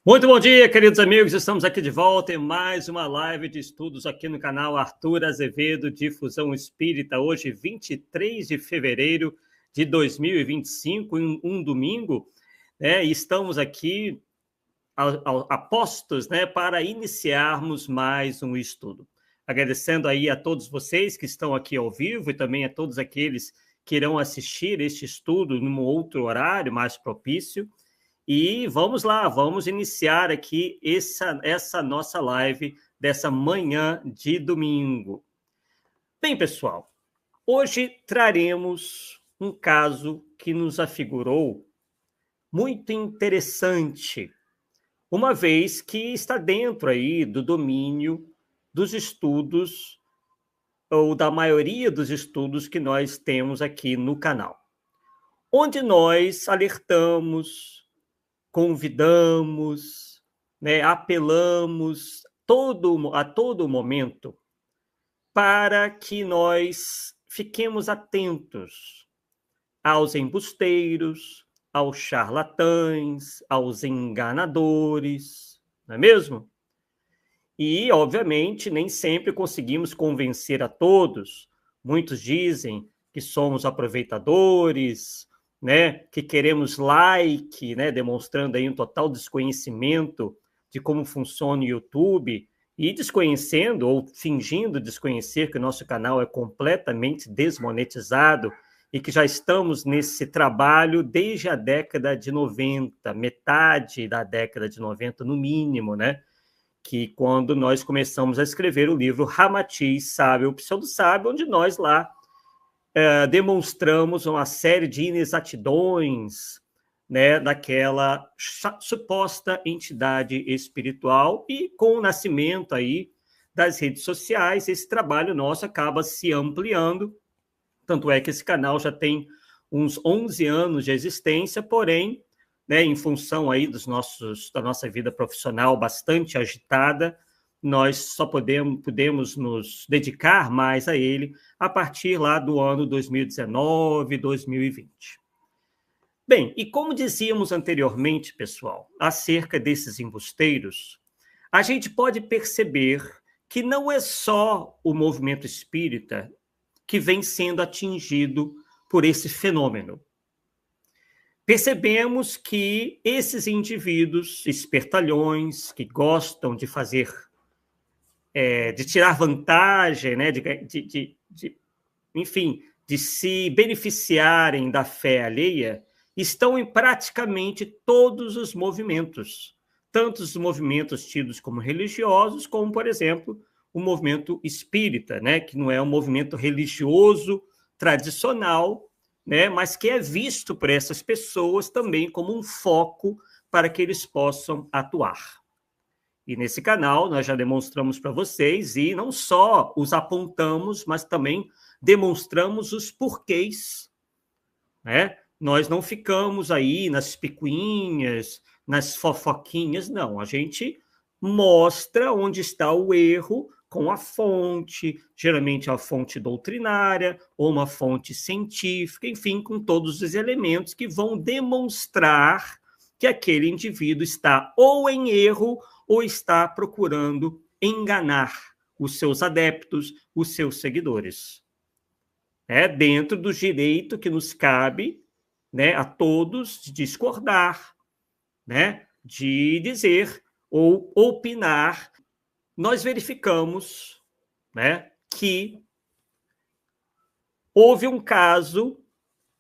Muito bom dia, queridos amigos. Estamos aqui de volta em mais uma live de estudos aqui no canal Arthur Azevedo, Difusão Espírita. Hoje, 23 de fevereiro de 2025, um domingo, né? E estamos aqui apostos, né, para iniciarmos mais um estudo. Agradecendo aí a todos vocês que estão aqui ao vivo e também a todos aqueles que irão assistir este estudo num outro horário mais propício. E vamos lá, vamos iniciar aqui essa nossa live dessa manhã de domingo. Bem, pessoal, hoje traremos um caso que nos afigurou muito interessante, uma vez que está dentro aí do domínio dos estudos, ou da maioria dos estudos que nós temos aqui no canal, onde nós alertamos, convidamos, né, apelamos a todo momento para que nós fiquemos atentos aos embusteiros, aos charlatães, aos enganadores, não é mesmo? E, obviamente, nem sempre conseguimos convencer a todos. Muitos dizem que somos aproveitadores, né, que queremos like, né, demonstrando aí um total desconhecimento de como funciona o YouTube e desconhecendo ou fingindo desconhecer que o nosso canal é completamente desmonetizado e que já estamos nesse trabalho desde a década de 90, metade da década de 90 no mínimo, né? Que quando nós começamos a escrever o livro Ramatiz, Sábio ou Pseudo-Sábio, onde nós lá demonstramos uma série de inexatidões, né, daquela suposta entidade espiritual, e com o nascimento aí das redes sociais, esse trabalho nosso acaba se ampliando, tanto é que esse canal já tem uns 11 anos de existência, porém, né, em função aí da nossa vida profissional bastante agitada, nós só podemos nos dedicar mais a ele a partir lá do ano 2019, 2020. Bem, e como dizíamos anteriormente, pessoal, acerca desses embusteiros, a gente pode perceber que não é só o movimento espírita que vem sendo atingido por esse fenômeno. Percebemos que esses indivíduos espertalhões, que gostam de fazer de tirar vantagem, né, enfim, de se beneficiarem da fé alheia, estão em praticamente todos os movimentos, tanto os movimentos tidos como religiosos, como, por exemplo, o movimento espírita, né, que não é um movimento religioso tradicional, né, mas que é visto por essas pessoas também como um foco para que eles possam atuar. E nesse canal nós já demonstramos para vocês, e não só os apontamos, mas também demonstramos os porquês, né? Nós não ficamos aí nas picuinhas, nas fofoquinhas, não. A gente mostra onde está o erro com a fonte, geralmente a fonte doutrinária ou uma fonte científica, enfim, com todos os elementos que vão demonstrar que aquele indivíduo está ou em erro ou está procurando enganar os seus adeptos, os seus seguidores. Dentro do direito que nos cabe, né, a todos, de discordar, né, de dizer ou opinar, nós verificamos, né, que houve um caso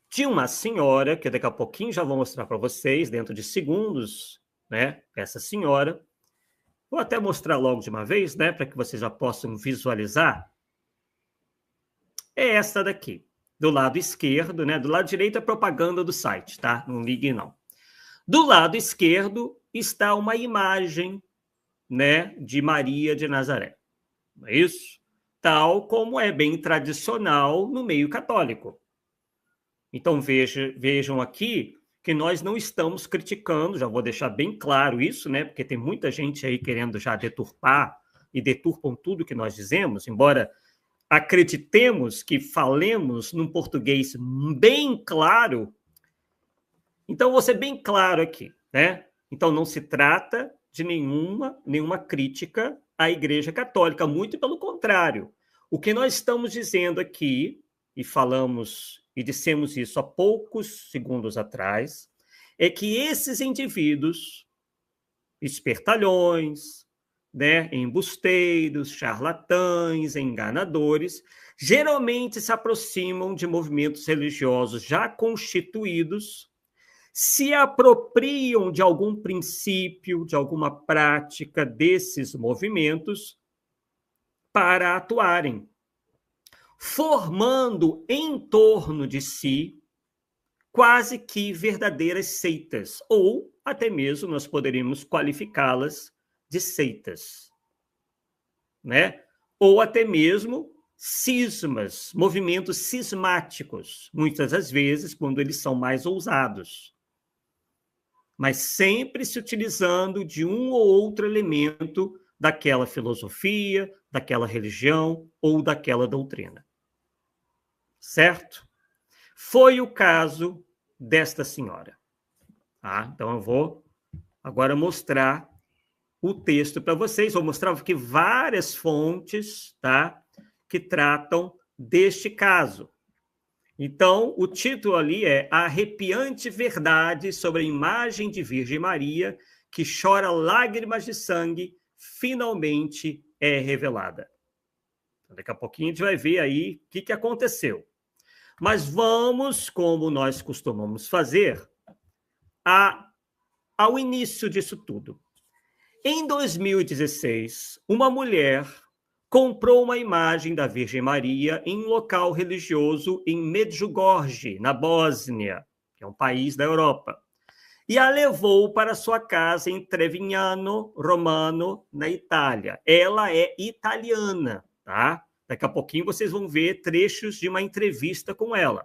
de uma senhora, que daqui a pouquinho já vou mostrar para vocês, dentro de segundos, né, essa senhora. Vou até mostrar logo de uma vez, né, para que vocês já possam visualizar. É essa daqui, do lado esquerdo, né? Do lado direito é propaganda do site, tá? Não liguem, não. Do lado esquerdo está uma imagem, né, de Maria de Nazaré. Não é isso? Tal como é bem tradicional no meio católico. Então, vejam aqui que nós não estamos criticando, já vou deixar bem claro isso, né? Porque tem muita gente aí querendo já deturpar e deturpam tudo que nós dizemos, embora acreditemos que falemos num português bem claro. Então, vou ser bem claro aqui, né? Então, não se trata de nenhuma crítica à Igreja Católica, muito pelo contrário. O que nós estamos dizendo aqui, e falamos e dissemos isso há poucos segundos atrás, é que esses indivíduos, espertalhões, né, embusteiros, charlatães, enganadores, geralmente se aproximam de movimentos religiosos já constituídos, se apropriam de algum princípio, de alguma prática desses movimentos para atuarem, formando em torno de si quase que verdadeiras seitas, ou até mesmo nós poderíamos qualificá-las de seitas, né? Ou até mesmo cismas, movimentos cismáticos, muitas das vezes quando eles são mais ousados, mas sempre se utilizando de um ou outro elemento daquela filosofia, daquela religião ou daquela doutrina. Certo? Foi o caso desta senhora. Tá? Então, eu vou agora mostrar o texto para vocês. Vou mostrar aqui várias fontes, tá, que tratam deste caso. Então, o título ali é A Arrepiante Verdade sobre a Imagem de Virgem Maria, que chora lágrimas de sangue, finalmente é revelada. Então, daqui a pouquinho a gente vai ver aí o que aconteceu. Mas vamos, como nós costumamos fazer, ao início disso tudo. Em 2016, uma mulher comprou uma imagem da Virgem Maria em um local religioso em Medjugorje, na Bósnia, que é um país da Europa, e a levou para sua casa em Trevignano Romano, na Itália. Ela é italiana, tá? Daqui a pouquinho vocês vão ver trechos de uma entrevista com ela.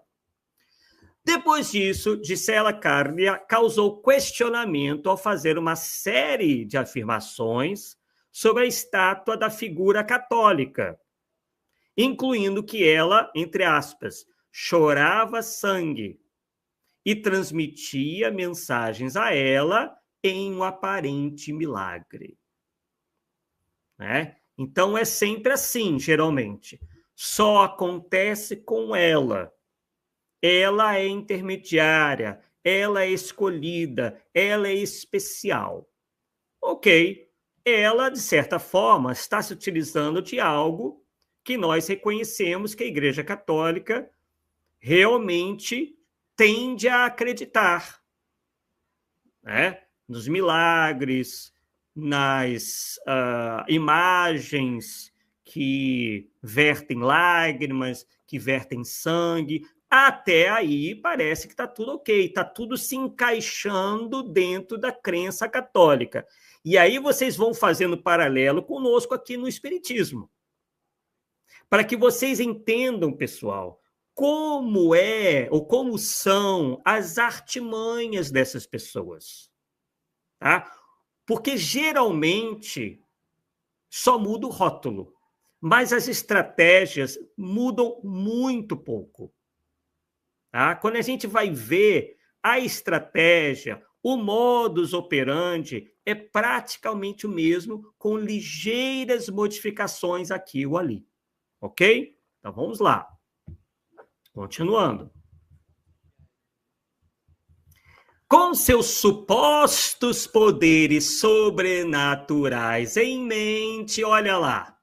Depois disso, Gisela Carlia causou questionamento ao fazer uma série de afirmações sobre a estátua da figura católica, incluindo que ela, entre aspas, chorava sangue e transmitia mensagens a ela em um aparente milagre. Né? Então, é sempre assim, geralmente. Só acontece com ela. Ela é intermediária, ela é escolhida, ela é especial. Ok. Ela, de certa forma, está se utilizando de algo que nós reconhecemos que a Igreja Católica realmente tende a acreditar, né? Nos milagres, nas imagens que vertem lágrimas, que vertem sangue. Até aí parece que está tudo ok, está tudo se encaixando dentro da crença católica. E aí vocês vão fazendo paralelo conosco aqui no Espiritismo. Para que vocês entendam, pessoal, como é ou como são as artimanhas dessas pessoas. Tá? Porque geralmente só muda o rótulo, mas as estratégias mudam muito pouco. Tá? Quando a gente vai ver a estratégia, o modus operandi é praticamente o mesmo, com ligeiras modificações aqui ou ali. Ok? Então, vamos lá. Continuando. Com seus supostos poderes sobrenaturais em mente, olha lá.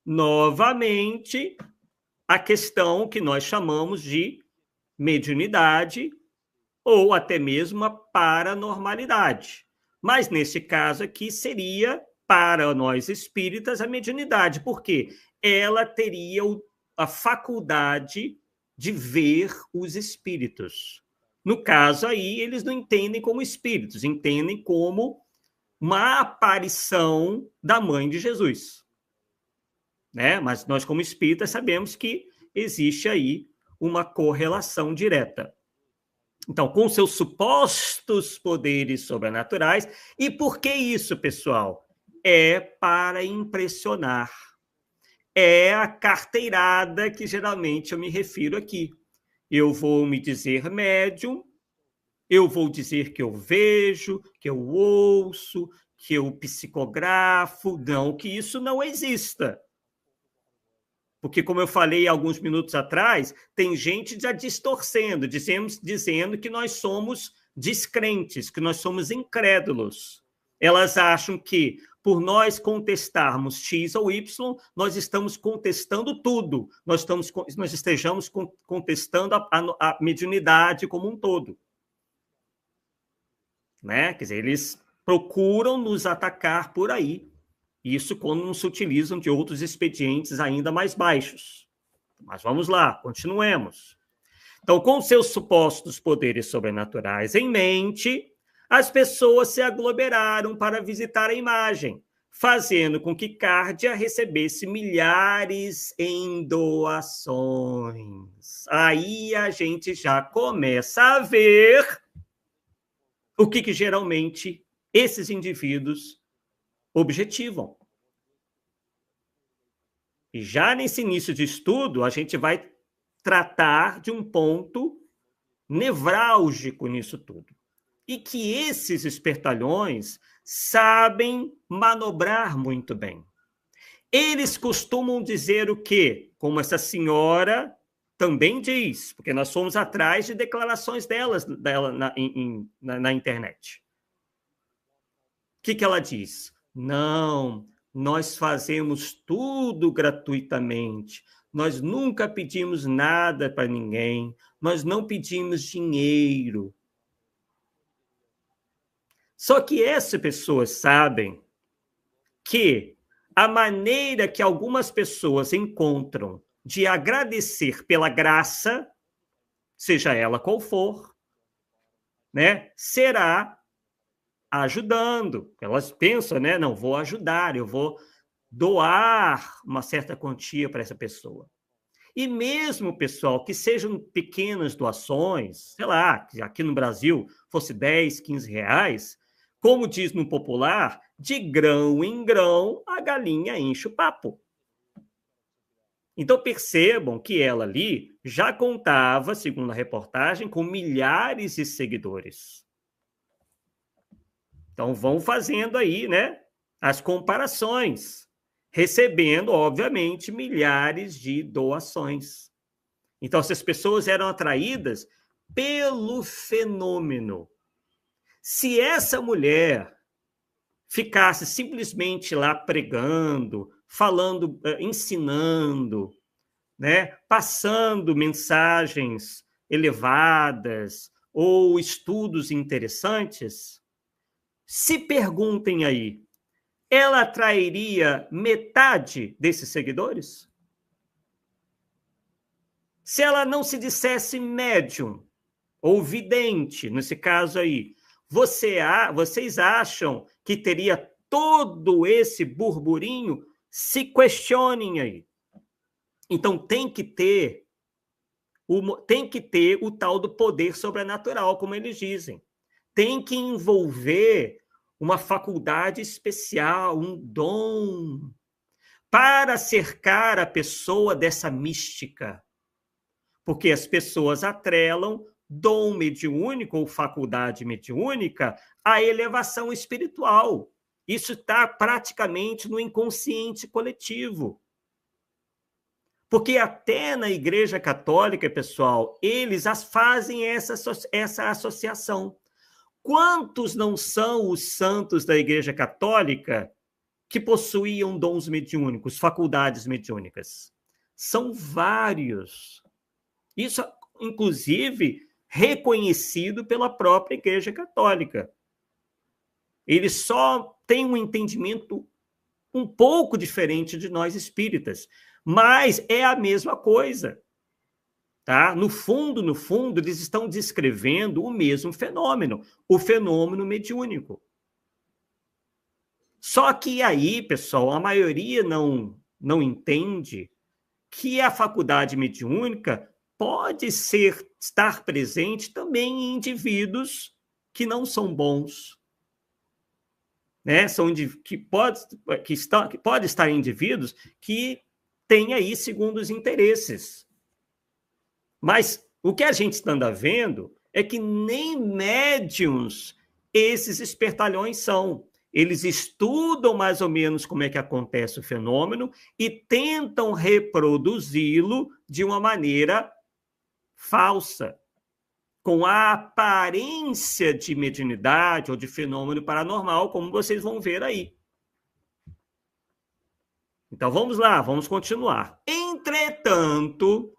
Novamente, a questão que nós chamamos de mediunidade ou até mesmo a paranormalidade. Mas, nesse caso aqui, seria, para nós espíritas, a mediunidade, porque ela teria a faculdade de ver os espíritos. No caso aí, eles não entendem como espíritos, entendem como uma aparição da mãe de Jesus. Né? Mas nós, como espíritas, sabemos que existe aí uma correlação direta. Então, com seus supostos poderes sobrenaturais. E por que isso, pessoal? É para impressionar. É a carteirada que geralmente eu me refiro aqui. Eu vou me dizer médium, eu vou dizer que eu vejo, que eu ouço, que eu psicografo, não que isso não exista. Porque, como eu falei alguns minutos atrás, tem gente já distorcendo, dizendo que nós somos descrentes, que nós somos incrédulos. Elas acham que, por nós contestarmos X ou Y, nós estamos contestando tudo, nós estejamos contestando a mediunidade como um todo. Né? Quer dizer, eles procuram nos atacar por aí. Isso quando não se utilizam de outros expedientes ainda mais baixos. Mas vamos lá, continuemos. Então, com seus supostos poderes sobrenaturais em mente, as pessoas se aglomeraram para visitar a imagem, fazendo com que Cárdia recebesse milhares em doações. Aí a gente já começa a ver o que geralmente esses indivíduos objetivam. E já nesse início de estudo, a gente vai tratar de um ponto nevrálgico nisso tudo. E que esses espertalhões sabem manobrar muito bem. Eles costumam dizer o quê? Como essa senhora também diz, porque nós fomos atrás de declarações dela na internet. O que ela diz? Não, nós fazemos tudo gratuitamente. Nós nunca pedimos nada para ninguém. Nós não pedimos dinheiro. Só que essas pessoas sabem que a maneira que algumas pessoas encontram de agradecer pela graça, seja ela qual for, né, será ajudando. Elas pensam, né? Não, vou ajudar, eu vou doar uma certa quantia para essa pessoa. E mesmo, pessoal, que sejam pequenas doações, sei lá, que aqui no Brasil fosse 10, 15 reais, como diz no popular, de grão em grão a galinha enche o papo. Então percebam que ela ali já contava, segundo a reportagem, com milhares de seguidores. Então, vão fazendo aí, né, as comparações, recebendo, obviamente, milhares de doações. Então, essas pessoas eram atraídas pelo fenômeno. Se essa mulher ficasse simplesmente lá pregando, falando, ensinando, né, passando mensagens elevadas ou estudos interessantes, se perguntem aí, ela atrairia metade desses seguidores? Se ela não se dissesse médium ou vidente, nesse caso aí, vocês acham que teria todo esse burburinho? Se questionem aí. Então tem que ter o tal do poder sobrenatural, como eles dizem. Tem que envolver uma faculdade especial, um dom, para cercar a pessoa dessa mística. Porque as pessoas atrelam dom mediúnico ou faculdade mediúnica à elevação espiritual. Isso está praticamente no inconsciente coletivo. Porque até na Igreja Católica, pessoal, eles fazem essa associação. Quantos não são os santos da Igreja Católica que possuíam dons mediúnicos, faculdades mediúnicas? São vários. Isso, inclusive, reconhecido pela própria Igreja Católica. Eles só têm um entendimento um pouco diferente de nós espíritas, mas é a mesma coisa. Tá? No fundo, eles estão descrevendo o mesmo fenômeno, o fenômeno mediúnico. Só que aí, pessoal, a maioria não entende que a faculdade mediúnica pode estar presente também em indivíduos que não são bons. Né? Que pode estar em indivíduos que têm aí segundos interesses. Mas o que a gente anda vendo é que nem médiums esses espertalhões são. Eles estudam mais ou menos como é que acontece o fenômeno e tentam reproduzi-lo de uma maneira falsa, com a aparência de mediunidade ou de fenômeno paranormal, como vocês vão ver aí. Então vamos lá, vamos continuar. Entretanto,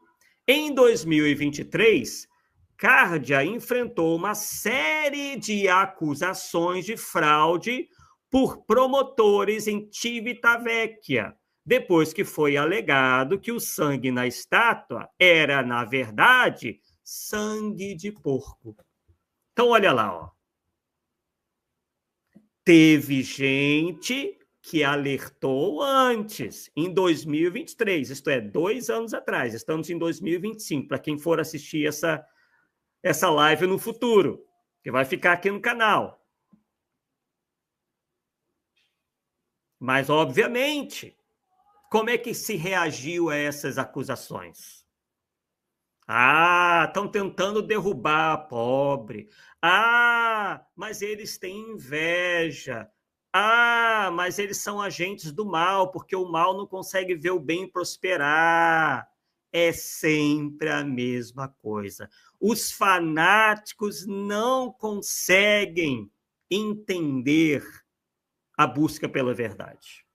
em 2023, Cárdia enfrentou uma série de acusações de fraude por promotores em Civitavecchia, depois que foi alegado que o sangue na estátua era, na verdade, sangue de porco. Então, olha lá, ó. Teve gente que alertou antes, em 2023, isto é, 2 anos atrás, estamos em 2025, para quem for assistir essa live no futuro, que vai ficar aqui no canal. Mas, obviamente, como é que se reagiu a essas acusações? Ah, estão tentando derrubar a pobre. Ah, mas eles têm inveja. Ah, mas eles são agentes do mal, porque o mal não consegue ver o bem prosperar. É sempre a mesma coisa. Os fanáticos não conseguem entender a busca pela verdade.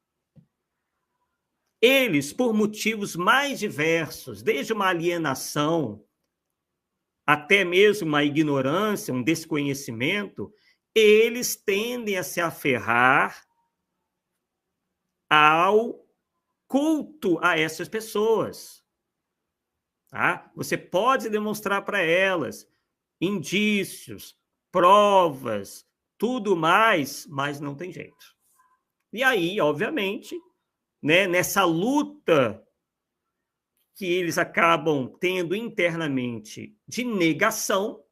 Eles, por motivos mais diversos, desde uma alienação até mesmo uma ignorância, um desconhecimento, eles tendem a se aferrar ao culto a essas pessoas. Tá? Você pode demonstrar para elas indícios, provas, tudo mais, mas não tem jeito. E aí, obviamente, né, nessa luta que eles acabam tendo internamente de negação,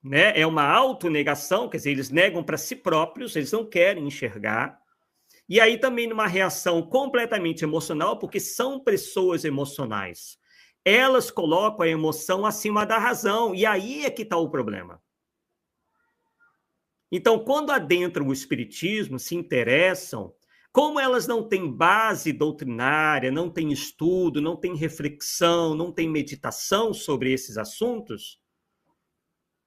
né? É uma autonegação, quer dizer, eles negam para si próprios, eles não querem enxergar. E aí também numa reação completamente emocional, porque são pessoas emocionais. Elas colocam a emoção acima da razão, e aí é que está o problema. Então, quando adentram o espiritismo, se interessam, como elas não têm base doutrinária, não têm estudo, não têm reflexão, não têm meditação sobre esses assuntos,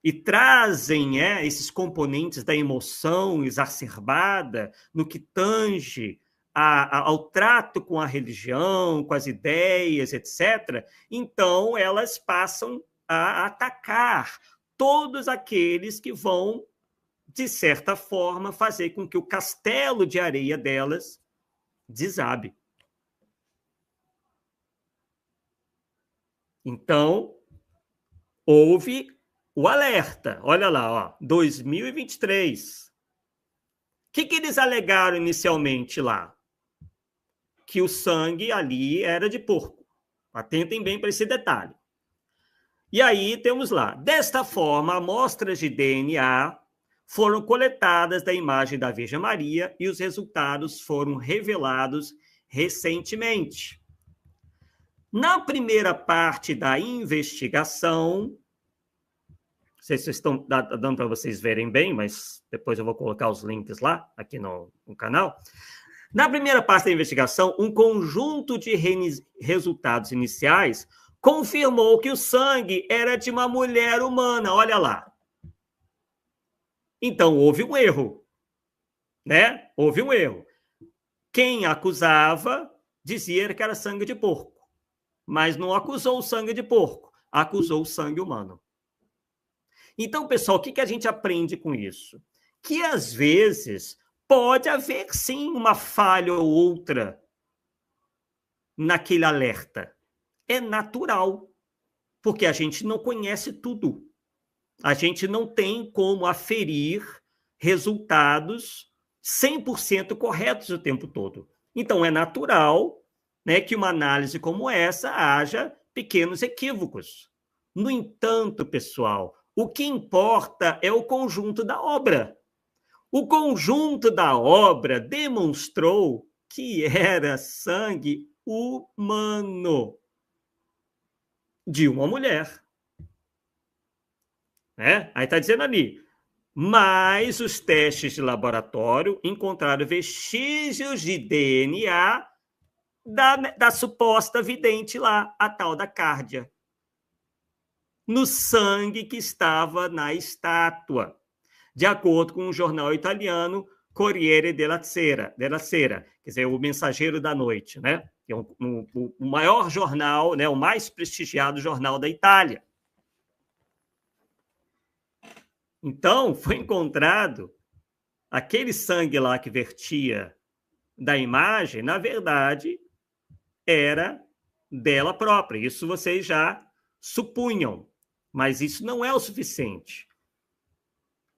e trazem esses componentes da emoção exacerbada no que tange ao trato com a religião, com as ideias, etc., então elas passam a atacar todos aqueles que vão, de certa forma, fazer com que o castelo de areia delas desabe. Então, houve o alerta. Olha lá, ó, 2023. O que eles alegaram inicialmente lá? Que o sangue ali era de porco. Atentem bem para esse detalhe. E aí temos lá, desta forma, amostras de DNA foram coletadas da imagem da Virgem Maria e os resultados foram revelados recentemente. Na primeira parte da investigação, não sei se estão dando para vocês verem bem, mas depois eu vou colocar os links lá, aqui no canal. Na primeira parte da investigação, um conjunto de resultados iniciais confirmou que o sangue era de uma mulher humana. Olha lá. Então, houve um erro, né? Houve um erro. Quem acusava dizia que era sangue de porco, mas não acusou o sangue de porco, acusou o sangue humano. Então, pessoal, o que a gente aprende com isso? Que, às vezes, pode haver, sim, uma falha ou outra naquele alerta. É natural, porque a gente não conhece tudo. A gente não tem como aferir resultados 100% corretos o tempo todo. Então, é natural, né, que uma análise como essa haja pequenos equívocos. No entanto, pessoal, o que importa é o conjunto da obra. O conjunto da obra demonstrou que era sangue humano de uma mulher. né? Aí está dizendo ali, mas os testes de laboratório encontraram vestígios de DNA da suposta vidente lá, a tal da Cárdia, no sangue que estava na estátua, de acordo com o jornal italiano Corriere della Sera, quer dizer, o Mensageiro da Noite, né? Que é o maior jornal, né? O mais prestigiado jornal da Itália. Então, foi encontrado aquele sangue lá que vertia da imagem, na verdade, era dela própria. Isso vocês já supunham, mas isso não é o suficiente.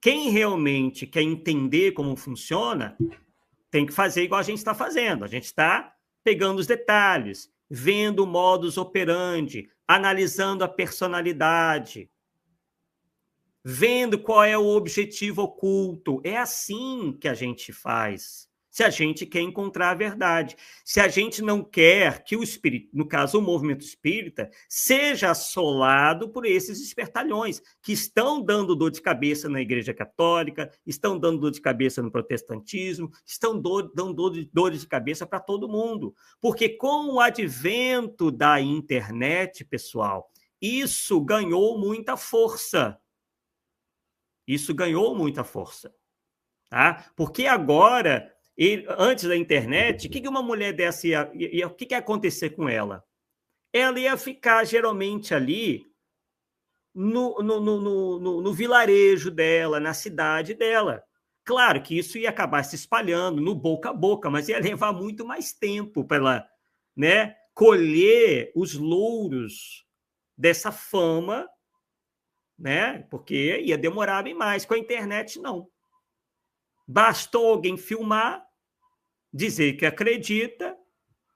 Quem realmente quer entender como funciona, tem que fazer igual a gente está fazendo. A gente está pegando os detalhes, vendo o modus operandi, analisando a personalidade, vendo qual é o objetivo oculto. É assim que a gente faz, se a gente quer encontrar a verdade. Se a gente não quer que o espírito, no caso o movimento espírita, seja assolado por esses espertalhões que estão dando dor de cabeça na Igreja Católica, estão dando dor de cabeça no protestantismo, estão dando dor de cabeça para todo mundo. Porque com o advento da internet, pessoal, isso ganhou muita força. Isso ganhou muita força, tá? Porque agora, antes da internet, o que uma mulher dessa o que ia acontecer com ela? Ela ia ficar geralmente ali no vilarejo dela, na cidade dela. Claro que isso ia acabar se espalhando no boca a boca, mas ia levar muito mais tempo para ela, né, colher os louros dessa fama, né? Porque ia demorar bem mais. Com a internet, não. Bastou alguém filmar, dizer que acredita,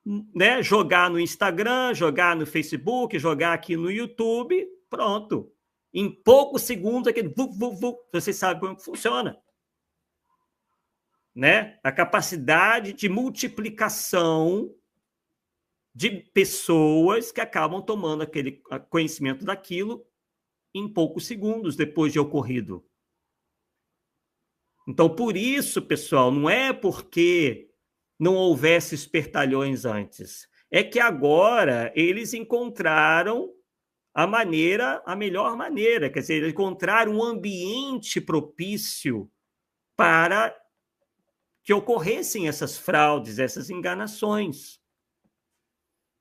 né? Jogar no Instagram, jogar no Facebook, jogar aqui no YouTube, pronto. Em poucos segundos, aquele você sabe como funciona. Né? A capacidade de multiplicação de pessoas que acabam tomando aquele conhecimento daquilo em poucos segundos depois de ocorrido. Então, por isso, pessoal, não é porque não houvesse espertalhões antes, é que agora eles encontraram a melhor maneira, quer dizer, encontraram um ambiente propício para que ocorressem essas fraudes, essas enganações,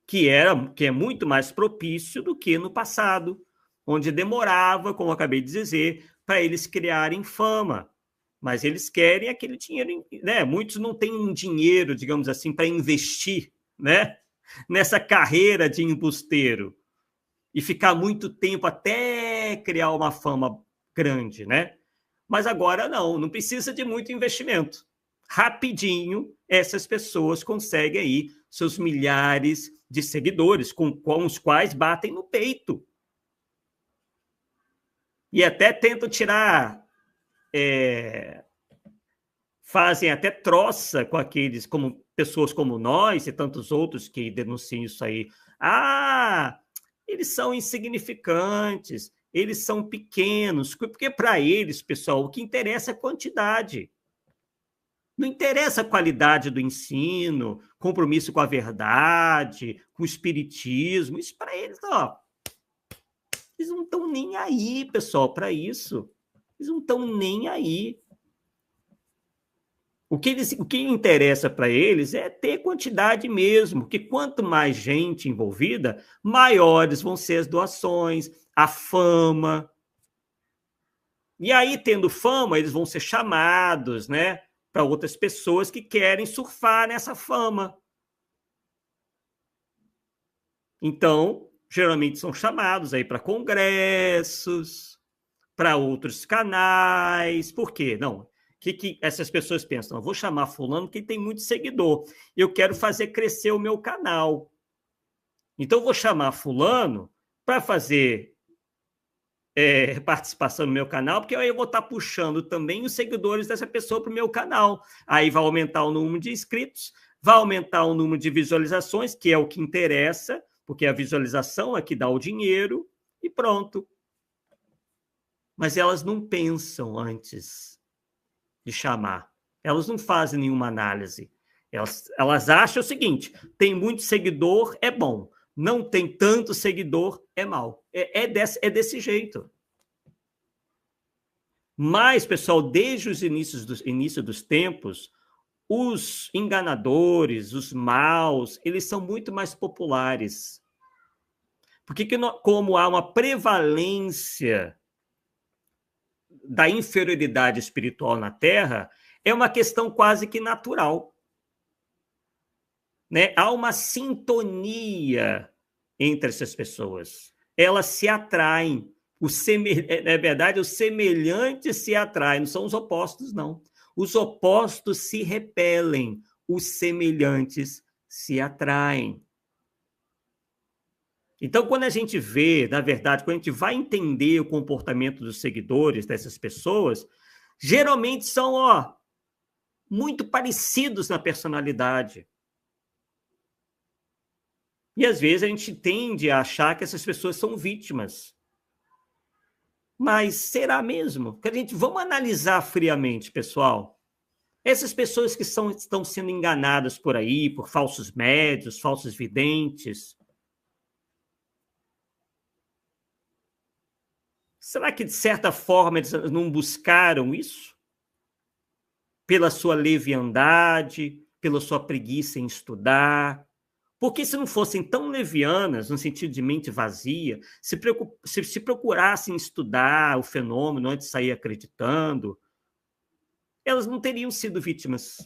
que é muito mais propício do que no passado, onde demorava, como eu acabei de dizer, para eles criarem fama. Mas eles querem aquele dinheiro, né? Muitos não têm um dinheiro, digamos assim, para investir, né? Nessa carreira de embusteiro e ficar muito tempo até criar uma fama grande, né? Mas agora não precisa de muito investimento. Rapidinho, essas pessoas conseguem aí seus milhares de seguidores, com os quais batem no peito. E até tentam tirar... fazem até troça com aqueles, como pessoas como nós e tantos outros que denunciam isso aí. Eles são insignificantes, eles são pequenos, porque para eles, pessoal, o que interessa é a quantidade. Não interessa a qualidade do ensino, compromisso com a verdade, com o espiritismo. Isso para eles, ó, eles não estão nem aí, pessoal, para isso. Eles não estão nem aí. O que interessa para eles é ter quantidade mesmo, porque quanto mais gente envolvida, maiores vão ser as doações, a fama. E aí, tendo fama, eles vão ser chamados, né, para outras pessoas que querem surfar nessa fama. Então, geralmente são chamados aí para congressos, para outros canais. Por quê? Não. Que essas pessoas pensam? Eu vou chamar fulano que tem muito seguidor. Eu quero fazer crescer o meu canal. Então, eu vou chamar fulano para fazer participação no meu canal, porque aí eu vou estar puxando também os seguidores dessa pessoa para o meu canal. Aí vai aumentar o número de inscritos, vai aumentar o número de visualizações, que é o que interessa, porque a visualização é que dá o dinheiro, e pronto. mas elas não pensam antes de chamar. Elas não fazem nenhuma análise. Elas acham o seguinte: tem muito seguidor, é bom. Não tem tanto seguidor, é mal. É desse jeito. Mas, pessoal, desde os início dos tempos, os enganadores, os maus, eles são muito mais populares. Porque como há uma prevalência da inferioridade espiritual na Terra, é uma questão quase que natural. Né? Há uma sintonia entre essas pessoas. Elas se atraem. Na verdade, os semelhantes se atraem, não são os opostos, não. Os opostos se repelem, os semelhantes se atraem. Então, quando a gente vê, na verdade, quando a gente vai entender o comportamento dos seguidores dessas pessoas, geralmente são muito parecidos na personalidade. E às vezes a gente tende a achar que essas pessoas são vítimas. Mas será mesmo? Vamos analisar friamente, pessoal. Essas pessoas que estão sendo enganadas por aí, por falsos médiuns, falsos videntes, será que, de certa forma, eles não buscaram isso? Pela sua leviandade, pela sua preguiça em estudar? Porque se não fossem tão levianas, no sentido de mente vazia, se procurassem estudar o fenômeno antes de sair acreditando, elas não teriam sido vítimas.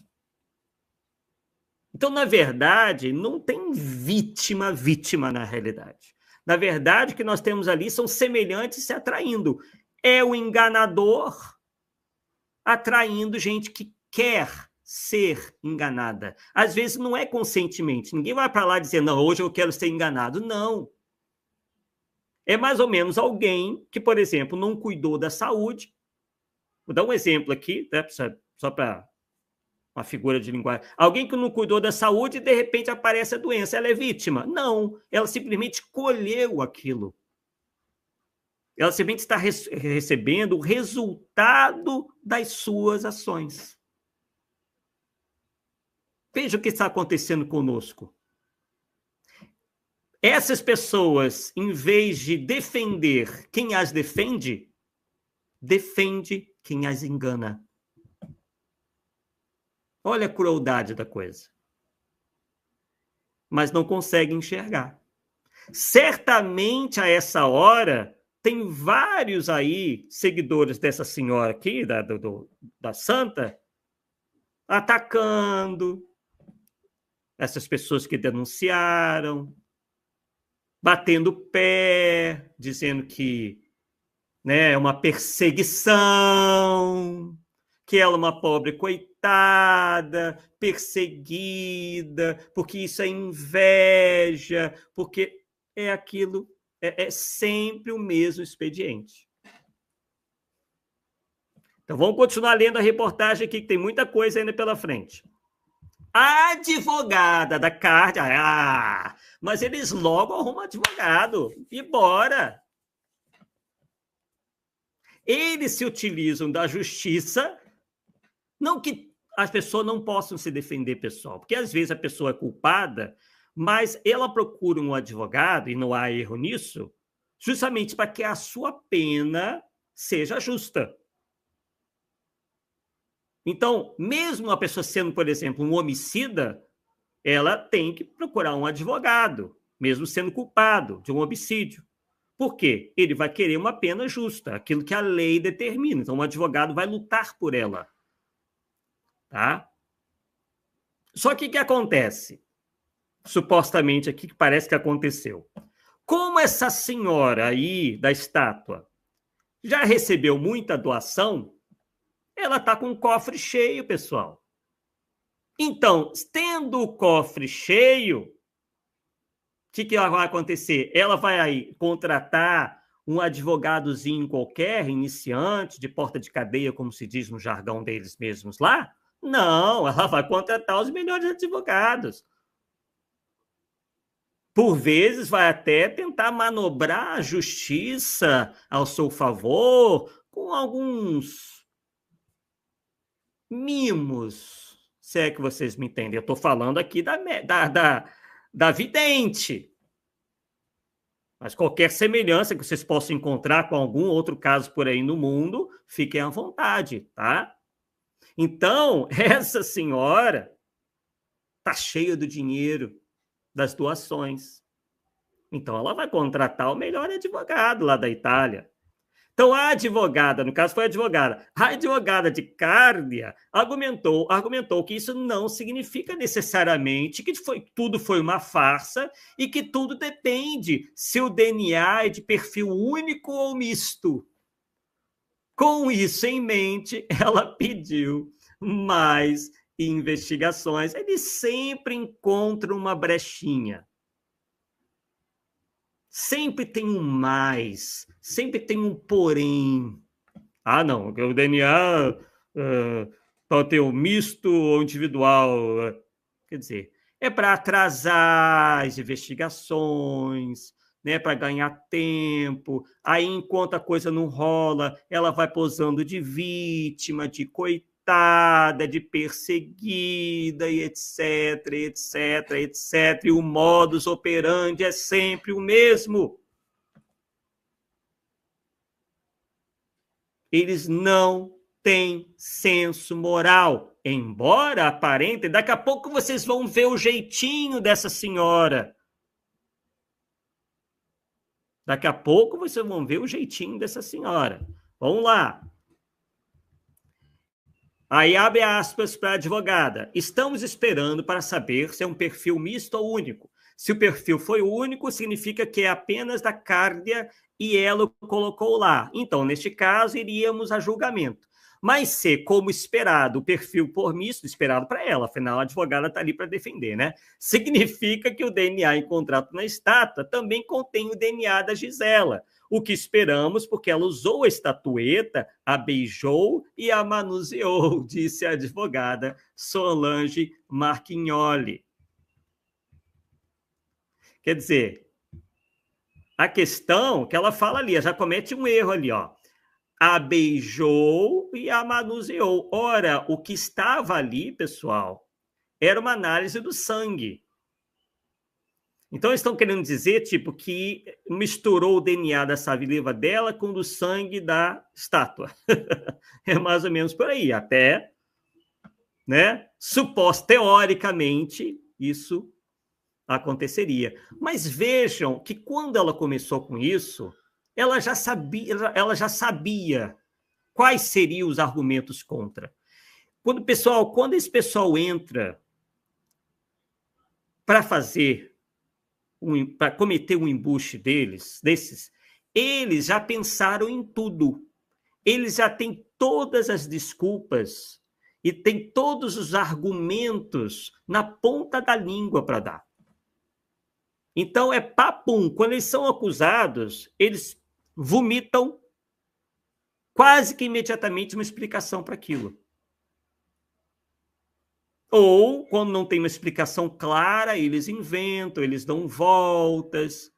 Então, na verdade, não tem vítima na realidade. Na verdade, o que nós temos ali são semelhantes se atraindo. É o enganador atraindo gente que quer ser enganada. Às vezes não é conscientemente. Ninguém vai para lá dizer, não, hoje eu quero ser enganado. Não. É mais ou menos alguém que, por exemplo, não cuidou da saúde. Vou dar um exemplo aqui, né, só para uma figura de linguagem. Alguém que não cuidou da saúde e, de repente, aparece a doença. Ela é vítima? Não. Ela simplesmente colheu aquilo. Ela simplesmente está recebendo o resultado das suas ações. Veja o que está acontecendo conosco. Essas pessoas, em vez de defender quem as defende, defende quem as engana. Olha a crueldade da coisa. Mas não consegue enxergar. Certamente, a essa hora, tem vários aí seguidores dessa senhora aqui, da santa, atacando essas pessoas que denunciaram, batendo pé, dizendo que, né, é uma perseguição, que ela é uma pobre coitada, perseguida, porque isso é inveja, porque é aquilo, é sempre o mesmo expediente. Então, vamos continuar lendo a reportagem aqui, que tem muita coisa ainda pela frente. A advogada da CARD, mas eles logo arrumam advogado e bora. Eles se utilizam da justiça, não que as pessoas não possam se defender, pessoal, porque às vezes a pessoa é culpada, mas ela procura um advogado, e não há erro nisso, justamente para que a sua pena seja justa. Então, mesmo a pessoa sendo, por exemplo, um homicida, ela tem que procurar um advogado, mesmo sendo culpado de um homicídio. Por quê? Ele vai querer uma pena justa, aquilo que a lei determina. Então, o advogado vai lutar por ela. Tá? Só que o que acontece? Supostamente aqui, que parece que aconteceu. Como essa senhora aí da estátua já recebeu muita doação, ela está com o cofre cheio, pessoal. Então, tendo o cofre cheio, o que vai acontecer? Ela vai aí contratar um advogadozinho qualquer, iniciante, de porta de cadeia, como se diz no jargão deles mesmos lá? Não, ela vai contratar os melhores advogados. Por vezes, vai até tentar manobrar a justiça ao seu favor, com alguns mimos, se é que vocês me entendem. Eu estou falando aqui da vidente. Mas qualquer semelhança que vocês possam encontrar com algum outro caso por aí no mundo, fiquem à vontade, tá? Então, essa senhora está cheia do dinheiro das doações. Então, ela vai contratar o melhor advogado lá da Itália. Então, a advogada, no caso foi a advogada de Cárdia argumentou que isso não significa necessariamente que tudo foi uma farsa e que tudo depende se o DNA é de perfil único ou misto. Com isso em mente, ela pediu mais investigações. Eles sempre encontram uma brechinha. Sempre tem um mais, sempre tem um porém. Ah, não, o DNA pode ter um misto ou individual. Quer dizer, é para atrasar as investigações, né, para ganhar tempo. Aí, enquanto a coisa não rola, ela vai posando de vítima, de coitada, de perseguida, e etc, etc, etc. E o modus operandi é sempre o mesmo. Eles não têm senso moral, embora aparentem. Daqui a pouco vocês vão ver o jeitinho dessa senhora. Daqui a pouco vocês vão ver o jeitinho dessa senhora. Vamos lá. Aí abre aspas para a advogada. Estamos esperando para saber se é um perfil misto ou único. Se o perfil foi único, significa que é apenas da Cárdia e ela o colocou lá. Então, neste caso, iríamos a julgamento. Mas se, como esperado, o perfil por misto, esperado para ela, afinal a advogada está ali para defender, né? Significa que o DNA encontrado na estátua também contém o DNA da Gisela. O que esperamos, porque ela usou a estatueta, a beijou e a manuseou, disse a advogada Solange Marchignoli. Quer dizer, a questão que ela fala ali, já comete um erro ali, ó. A beijou e a manuseou. Ora, o que estava ali, pessoal, era uma análise do sangue. Então, eles estão querendo dizer, tipo, que misturou o DNA da saliva dela com o do sangue da estátua. É mais ou menos por aí. Até, né, teoricamente, isso aconteceria. Mas vejam que quando ela começou com isso, ela já sabia quais seriam os argumentos contra. Quando esse pessoal entra para cometer um embuste desses, eles já pensaram em tudo. Eles já têm todas as desculpas e têm todos os argumentos na ponta da língua para dar. Então, é papum. Quando eles são acusados, eles vomitam quase que imediatamente uma explicação para aquilo. Ou, quando não tem uma explicação clara, eles inventam, eles dão voltas,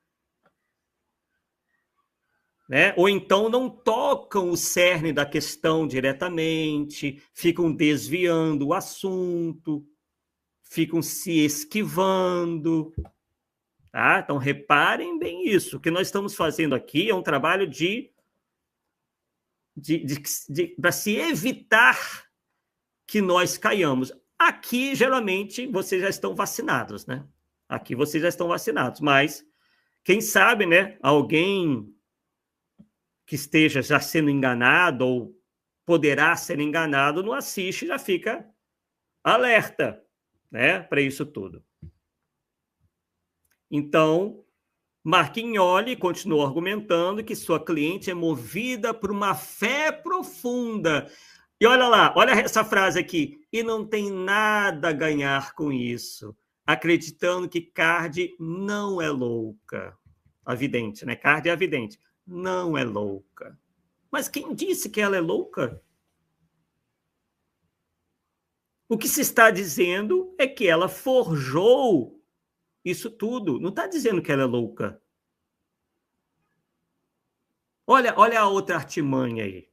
né? Ou então não tocam o cerne da questão diretamente, ficam desviando o assunto, ficam se esquivando. Tá? Então, reparem bem isso. O que nós estamos fazendo aqui é um trabalho para se evitar que nós caiamos. Aqui, geralmente, vocês já estão vacinados, né? Aqui vocês já estão vacinados, mas quem sabe, né? Alguém que esteja já sendo enganado ou poderá ser enganado não assiste, já fica alerta, né? Para isso tudo. Então, Marchignoli continuou argumentando que sua cliente é movida por uma fé profunda. E olha lá, olha essa frase aqui. E não tem nada a ganhar com isso, acreditando que Cárdia não é louca. A vidente, né? Cárdia é a vidente. Não é louca. Mas quem disse que ela é louca? O que se está dizendo é que ela forjou isso tudo. Não está dizendo que ela é louca. Olha a outra artimanha aí.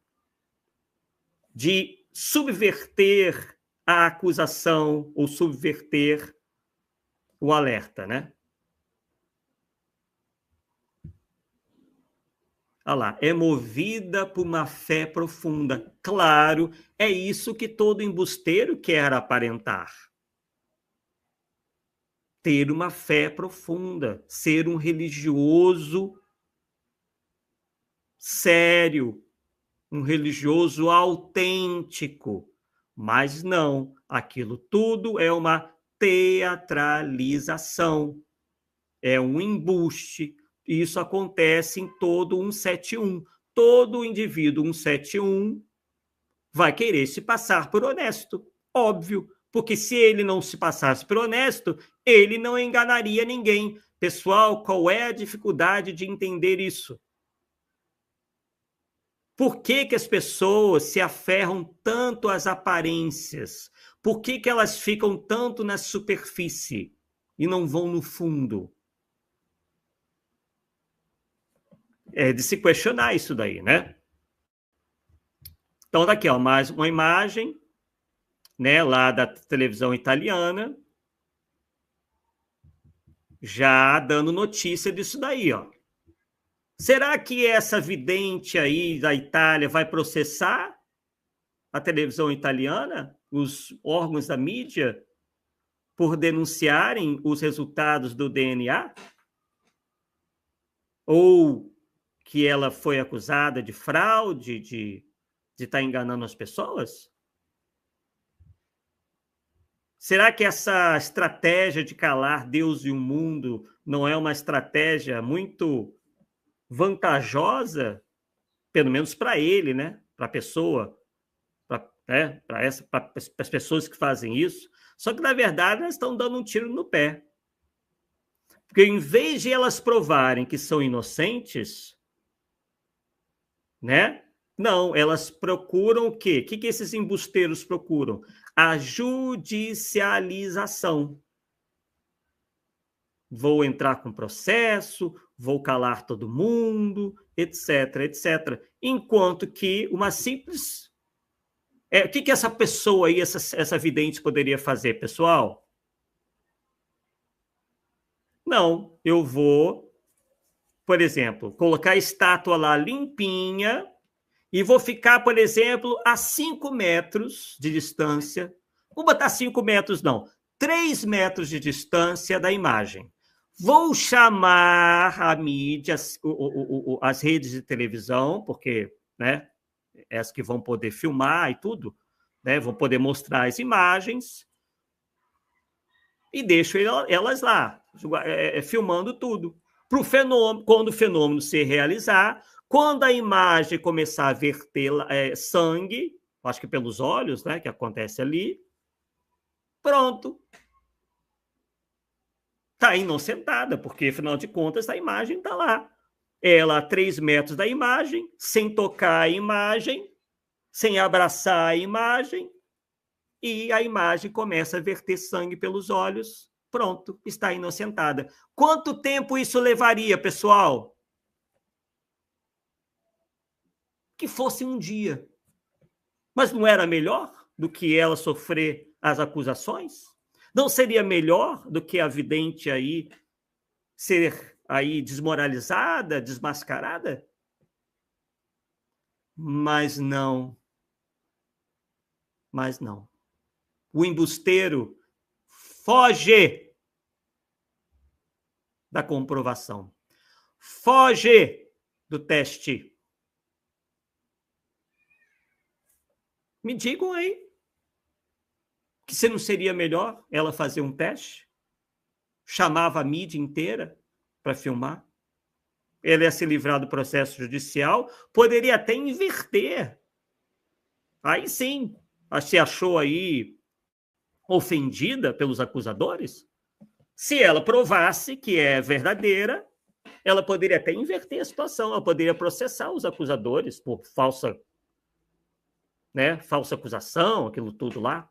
de subverter a acusação ou subverter o alerta, né? Olha lá, é movida por uma fé profunda. Claro, é isso que todo embusteiro quer aparentar. Ter uma fé profunda, ser um religioso sério, um religioso autêntico. Mas não, aquilo tudo é uma teatralização, é um embuste. Isso acontece em todo 171. Todo indivíduo 171 vai querer se passar por honesto, óbvio, porque se ele não se passasse por honesto, ele não enganaria ninguém. Pessoal, qual é a dificuldade de entender isso? Por que que as pessoas se aferram tanto às aparências? Por que que elas ficam tanto na superfície e não vão no fundo? É de se questionar isso daí, né? Então, daqui, ó, mais uma imagem, né, lá da televisão italiana, já dando notícia disso daí, ó. Será que essa vidente aí da Itália vai processar a televisão italiana, os órgãos da mídia, por denunciarem os resultados do DNA? Ou que ela foi acusada de fraude, de estar enganando as pessoas? Será que essa estratégia de calar Deus e o mundo não é uma estratégia muito vantajosa, pelo menos para ele, né? Para a pessoa, para as pessoas que fazem isso? Só que, na verdade, elas estão dando um tiro no pé. Porque, em vez de elas provarem que são inocentes, né? Não, elas procuram o quê? O que esses embusteiros procuram? A judicialização. Vou entrar com processo, vou calar todo mundo, etc, etc. Enquanto que uma simples... o que essa pessoa aí, essa vidente poderia fazer, pessoal? Não, eu vou, por exemplo, colocar a estátua lá limpinha e vou ficar, por exemplo, a 5 metros de distância. Vou botar 5 metros, não. 3 metros de distância da imagem. Vou chamar a mídia, as redes de televisão, porque, né, as que vão poder filmar e tudo, né, vão poder mostrar as imagens, e deixo elas lá, filmando tudo. Pro fenômeno, quando o fenômeno se realizar, quando a imagem começar a verter sangue, acho que pelos olhos, né, que acontece ali, pronto. Está inocentada, porque, afinal de contas, a imagem está lá. Ela a 3 metros da imagem, sem tocar a imagem, sem abraçar a imagem, e a imagem começa a verter sangue pelos olhos. Pronto, está inocentada. Quanto tempo isso levaria, pessoal? Que fosse um dia. Mas não era melhor do que ela sofrer as acusações? Não seria melhor do que a vidente aí ser aí desmoralizada, desmascarada? Mas não. Mas não. O embusteiro foge da comprovação. Foge do teste. Me digam aí que se não seria melhor ela fazer um teste? Chamava a mídia inteira para filmar? Ela ia se livrar do processo judicial, poderia até inverter. Aí sim, se achou aí ofendida pelos acusadores? Se ela provasse que é verdadeira, ela poderia até inverter a situação, ela poderia processar os acusadores por falsa acusação, aquilo tudo lá.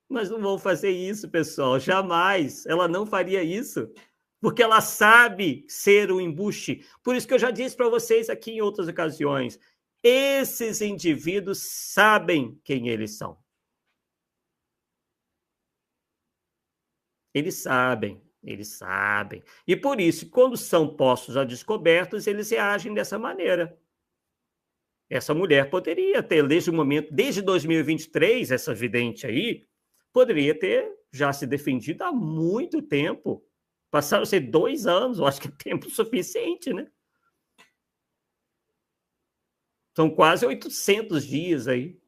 Mas não vão fazer isso, pessoal, jamais. Ela não faria isso, porque ela sabe ser um embuste. Por isso que eu já disse para vocês aqui em outras ocasiões, esses indivíduos sabem quem eles são. Eles sabem. E por isso, quando são postos a descobertos, eles reagem dessa maneira. Essa mulher poderia ter, desde 2023, essa vidente aí, poderia ter já se defendido há muito tempo. Passaram a ser 2 anos, eu acho que é tempo suficiente, né? São quase 800 dias aí.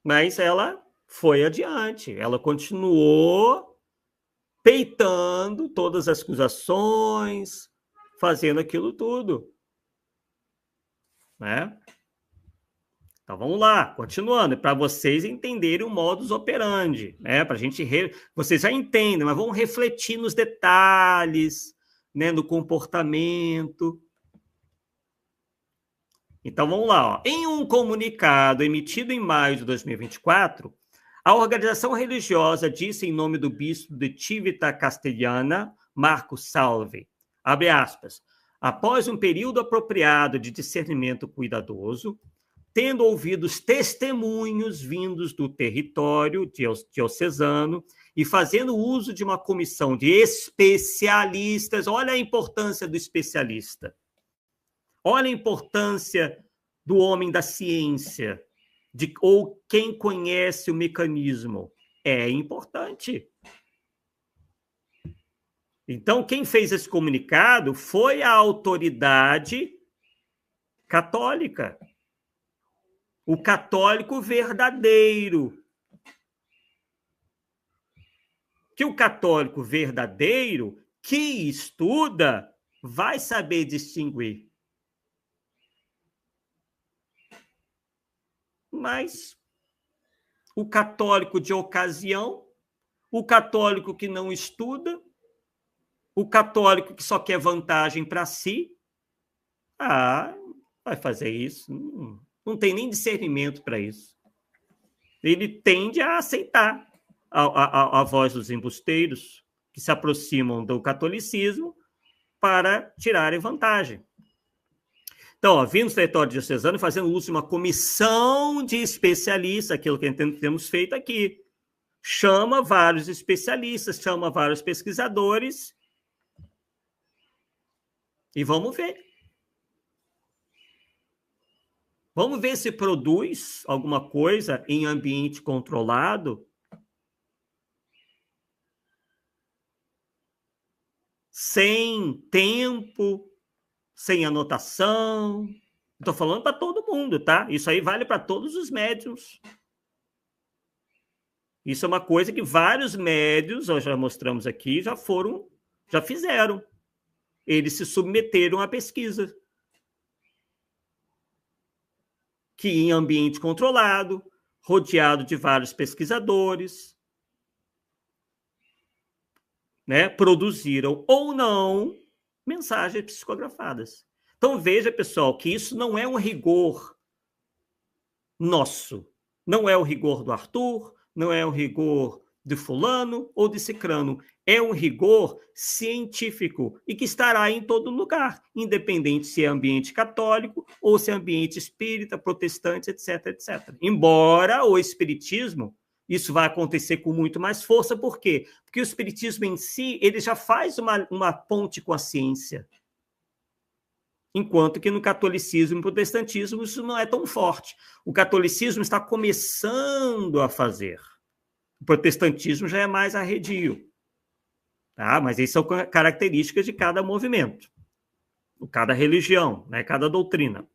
Mas ela foi adiante, ela continuou peitando todas as acusações, fazendo aquilo tudo. Né? Então vamos lá, continuando, para vocês entenderem o modus operandi, né? Para a gente vocês já entendem, mas vamos refletir nos detalhes, né? No comportamento. Então vamos lá, ó. Em um comunicado emitido em maio de 2024, a organização religiosa disse em nome do bispo de Civita Castellana, Marco Salvi, abre aspas, após um período apropriado de discernimento cuidadoso, tendo ouvido os testemunhos vindos do território diocesano e fazendo uso de uma comissão de especialistas, olha a importância do especialista, olha a importância do homem da ciência, ou quem conhece o mecanismo. É importante. Então, quem fez esse comunicado foi a autoridade católica. O católico verdadeiro. Que o católico verdadeiro, que estuda, vai saber distinguir. Mas o católico de ocasião, o católico que não estuda, o católico que só quer vantagem para si, vai fazer isso. Não tem nem discernimento para isso. Ele tende a aceitar a voz dos embusteiros que se aproximam do catolicismo para tirarem vantagem. Então, vindo do território diocesano, fazendo uso de uma comissão de especialistas, aquilo que temos feito aqui. Chama vários especialistas, chama vários pesquisadores e vamos ver. Vamos ver se produz alguma coisa em ambiente controlado, sem tempo, sem anotação. Estou falando para todo mundo, tá? Isso aí vale para todos os médiuns. Isso é uma coisa que vários médiuns, nós já mostramos aqui, já fizeram. Eles se submeteram à pesquisa. Que em ambiente controlado, rodeado de vários pesquisadores, né, produziram ou não mensagens psicografadas. Então veja, pessoal, que isso não é um rigor nosso. Não é o rigor do Arthur, não é o rigor de fulano ou de cicrano. É um rigor científico e que estará em todo lugar, independente se é ambiente católico ou se é ambiente espírita, protestante, etc, etc. Embora o espiritismo, isso vai acontecer com muito mais força, por quê? Porque o espiritismo em si, ele já faz uma ponte com a ciência. Enquanto que no catolicismo e protestantismo isso não é tão forte. O catolicismo está começando a fazer. O protestantismo já é mais arredio. Tá? Mas essas são características de cada movimento, cada religião, né? Cada doutrina.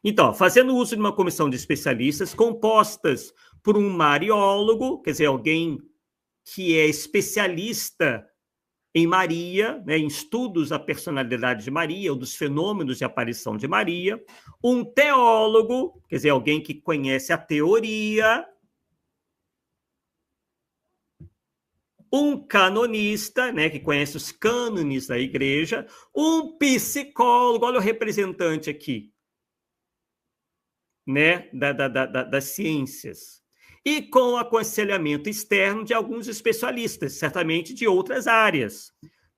Então, fazendo uso de uma comissão de especialistas compostas por um mariólogo, quer dizer, alguém que é especialista em Maria, né, em estudos da personalidade de Maria, ou dos fenômenos de aparição de Maria, um teólogo, quer dizer, alguém que conhece a teoria, um canonista, né, que conhece os cânones da igreja, um psicólogo, olha o representante aqui, né, das ciências, e com aconselhamento externo de alguns especialistas, certamente de outras áreas,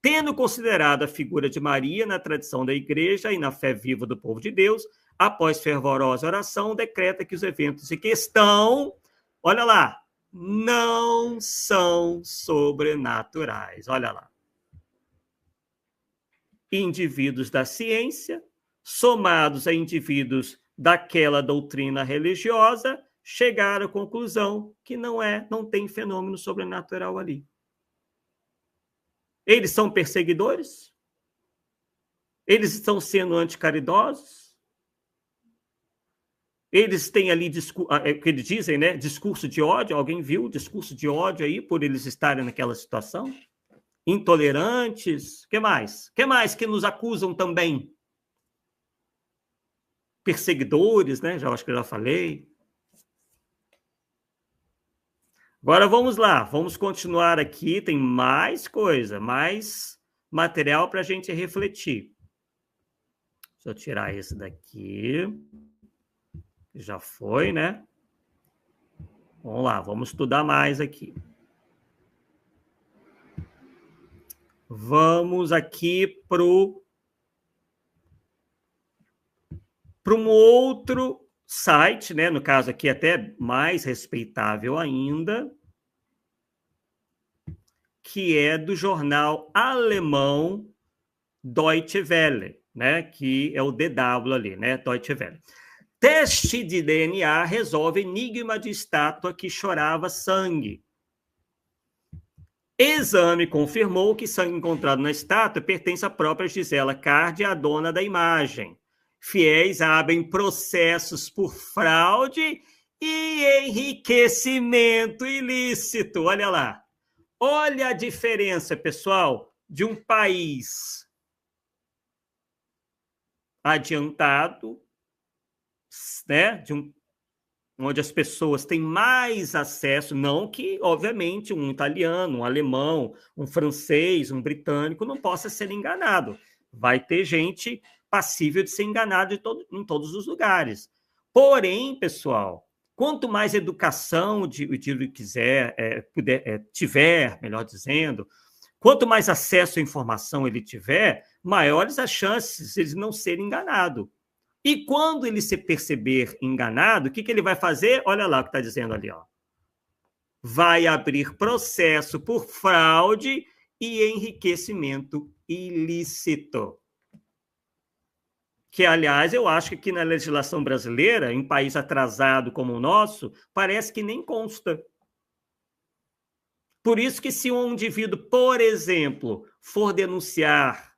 Tendo considerado a figura de Maria na tradição da Igreja e na fé viva do povo de Deus, após fervorosa oração, decreta que os eventos em questão, olha lá, não são sobrenaturais. Olha lá. Indivíduos da ciência, somados a indivíduos daquela doutrina religiosa, chegaram à conclusão que não tem fenômeno sobrenatural ali. Eles são perseguidores? Eles estão sendo anticaridosos? Eles têm ali, o que eles dizem, né? Discurso de ódio. Alguém viu o discurso de ódio aí por eles estarem naquela situação? Intolerantes? O que mais? O que mais que nos acusam também? Perseguidores, né? Acho que eu já falei. Agora vamos lá, vamos continuar aqui, tem mais coisa, mais material para a gente refletir. Deixa eu tirar esse daqui. Já foi, né? Vamos lá, vamos estudar mais aqui. Vamos aqui para um outro site, né? No caso aqui até mais respeitável ainda, que é do jornal alemão Deutsche Welle, né? Que é o DW ali, né? Deutsche Welle. Teste de DNA resolve enigma de estátua que chorava sangue. Exame confirmou que sangue encontrado na estátua pertence à própria Gisela Cardi, a dona da imagem. Fiéis abrem processos por fraude e enriquecimento ilícito. Olha lá. Olha a diferença, pessoal, de um país adiantado, né? Onde as pessoas têm mais acesso, não que, obviamente, um italiano, um alemão, um francês, um britânico não possa ser enganado. Vai ter gente passível de ser enganado em todos os lugares. Porém, pessoal, quanto mais educação o indivíduo tiver, melhor dizendo, quanto mais acesso à informação ele tiver, maiores as chances de ele não ser enganado. E quando ele se perceber enganado, o que ele vai fazer? Olha lá o que está dizendo ali. Ó. Vai abrir processo por fraude e enriquecimento ilícito. Que, aliás, eu acho que aqui na legislação brasileira, em país atrasado como o nosso, parece que nem consta. Por isso que se um indivíduo, por exemplo, for denunciar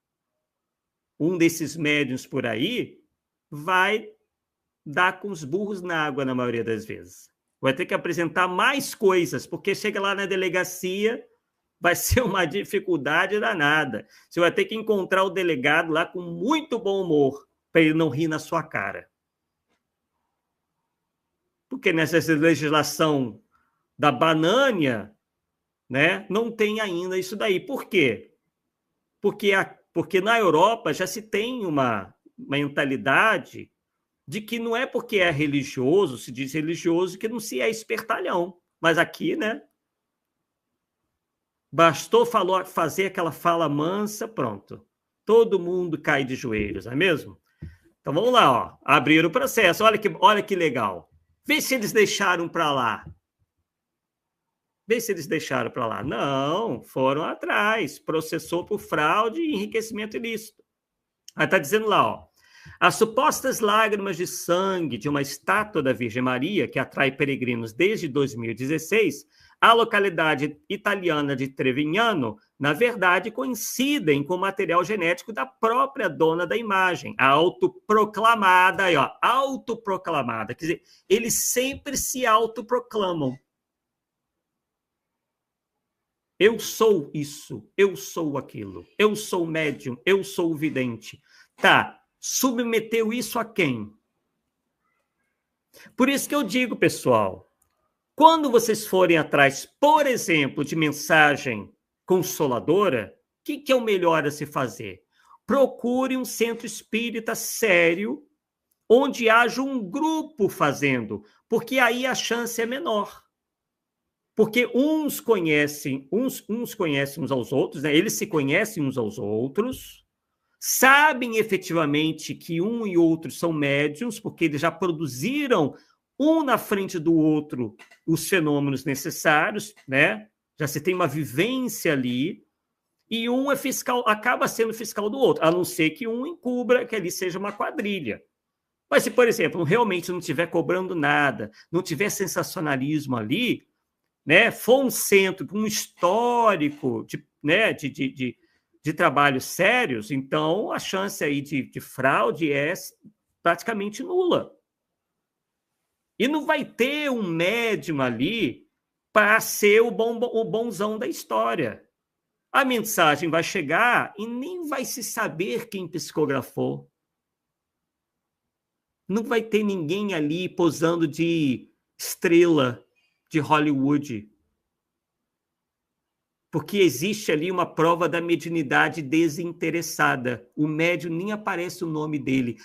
um desses médiuns por aí, vai dar com os burros na água na maioria das vezes. Vai ter que apresentar mais coisas, porque chega lá na delegacia, vai ser uma dificuldade danada. Você vai ter que encontrar o delegado lá com muito bom humor, para ele não rir na sua cara. Porque nessa legislação da banânia, né, não tem ainda isso daí. Por quê? Porque na Europa já se tem uma mentalidade de que não é porque é religioso, se diz religioso, que não se é espertalhão. Mas aqui, né? Bastou fazer aquela fala mansa, pronto. Todo mundo cai de joelhos, não é mesmo? Então vamos lá, ó. Abrir o processo. Olha que legal. Vê se eles deixaram para lá. Vê se eles deixaram para lá. Não, foram atrás. Processou por fraude e enriquecimento ilícito. Aí está dizendo lá, ó. As supostas lágrimas de sangue de uma estátua da Virgem Maria, que atrai peregrinos desde 2016, a localidade italiana de Trevignano, na verdade, coincidem com o material genético da própria dona da imagem, a autoproclamada, aí, ó, autoproclamada. Quer dizer, eles sempre se autoproclamam. Eu sou isso, eu sou aquilo, eu sou médium, eu sou vidente. Tá. Submeteu isso a quem? Por isso que eu digo, pessoal, quando vocês forem atrás, por exemplo, de mensagem consoladora, o que é o melhor a se fazer? Procure um centro espírita sério, onde haja um grupo fazendo, porque aí a chance é menor. Porque uns conhecem uns aos outros, né? Eles se conhecem uns aos outros, sabem efetivamente que um e outro são médiums, porque eles já produziram um na frente do outro os fenômenos necessários, né? Já se tem uma vivência ali, e um é fiscal, acaba sendo fiscal do outro, a não ser que um encubra que ali seja uma quadrilha. Mas se, por exemplo, realmente não estiver cobrando nada, não tiver sensacionalismo ali, né, for um centro, um histórico né, de trabalhos sérios, então a chance aí de fraude é praticamente nula. E não vai ter um médium ali para ser o bonzão da história. A mensagem vai chegar e nem vai se saber quem psicografou. Não vai ter ninguém ali posando de estrela de Hollywood. Porque existe ali uma prova da mediunidade desinteressada. O médium nem aparece o nome dele.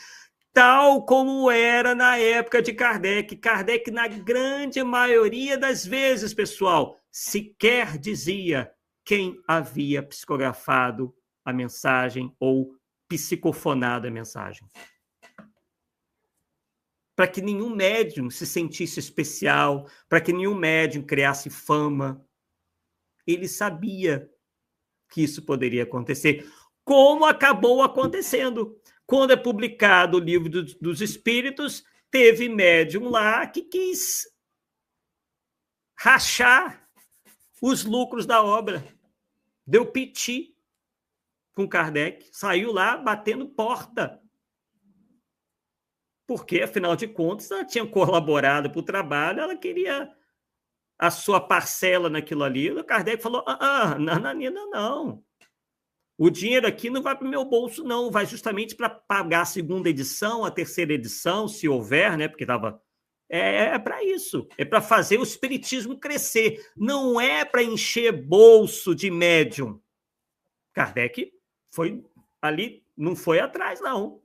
Tal como era na época de Kardec. Kardec, na grande maioria das vezes, pessoal, sequer dizia quem havia psicografado a mensagem ou psicofonado a mensagem. Para que nenhum médium se sentisse especial, para que nenhum médium criasse fama. Ele sabia que isso poderia acontecer, como acabou acontecendo. Quando é publicado o Livro dos Espíritos, teve médium lá que quis rachar os lucros da obra. Deu piti com Kardec, saiu lá batendo porta. Porque, afinal de contas, ela tinha colaborado para o trabalho, ela queria a sua parcela naquilo ali. O Kardec falou, nananina, não. O dinheiro aqui não vai para o meu bolso, não. Vai justamente para pagar a segunda edição, a terceira edição, se houver, né? Porque estava... É para isso. É para fazer o espiritismo crescer. Não é para encher bolso de médium. Kardec foi ali, não foi atrás, não.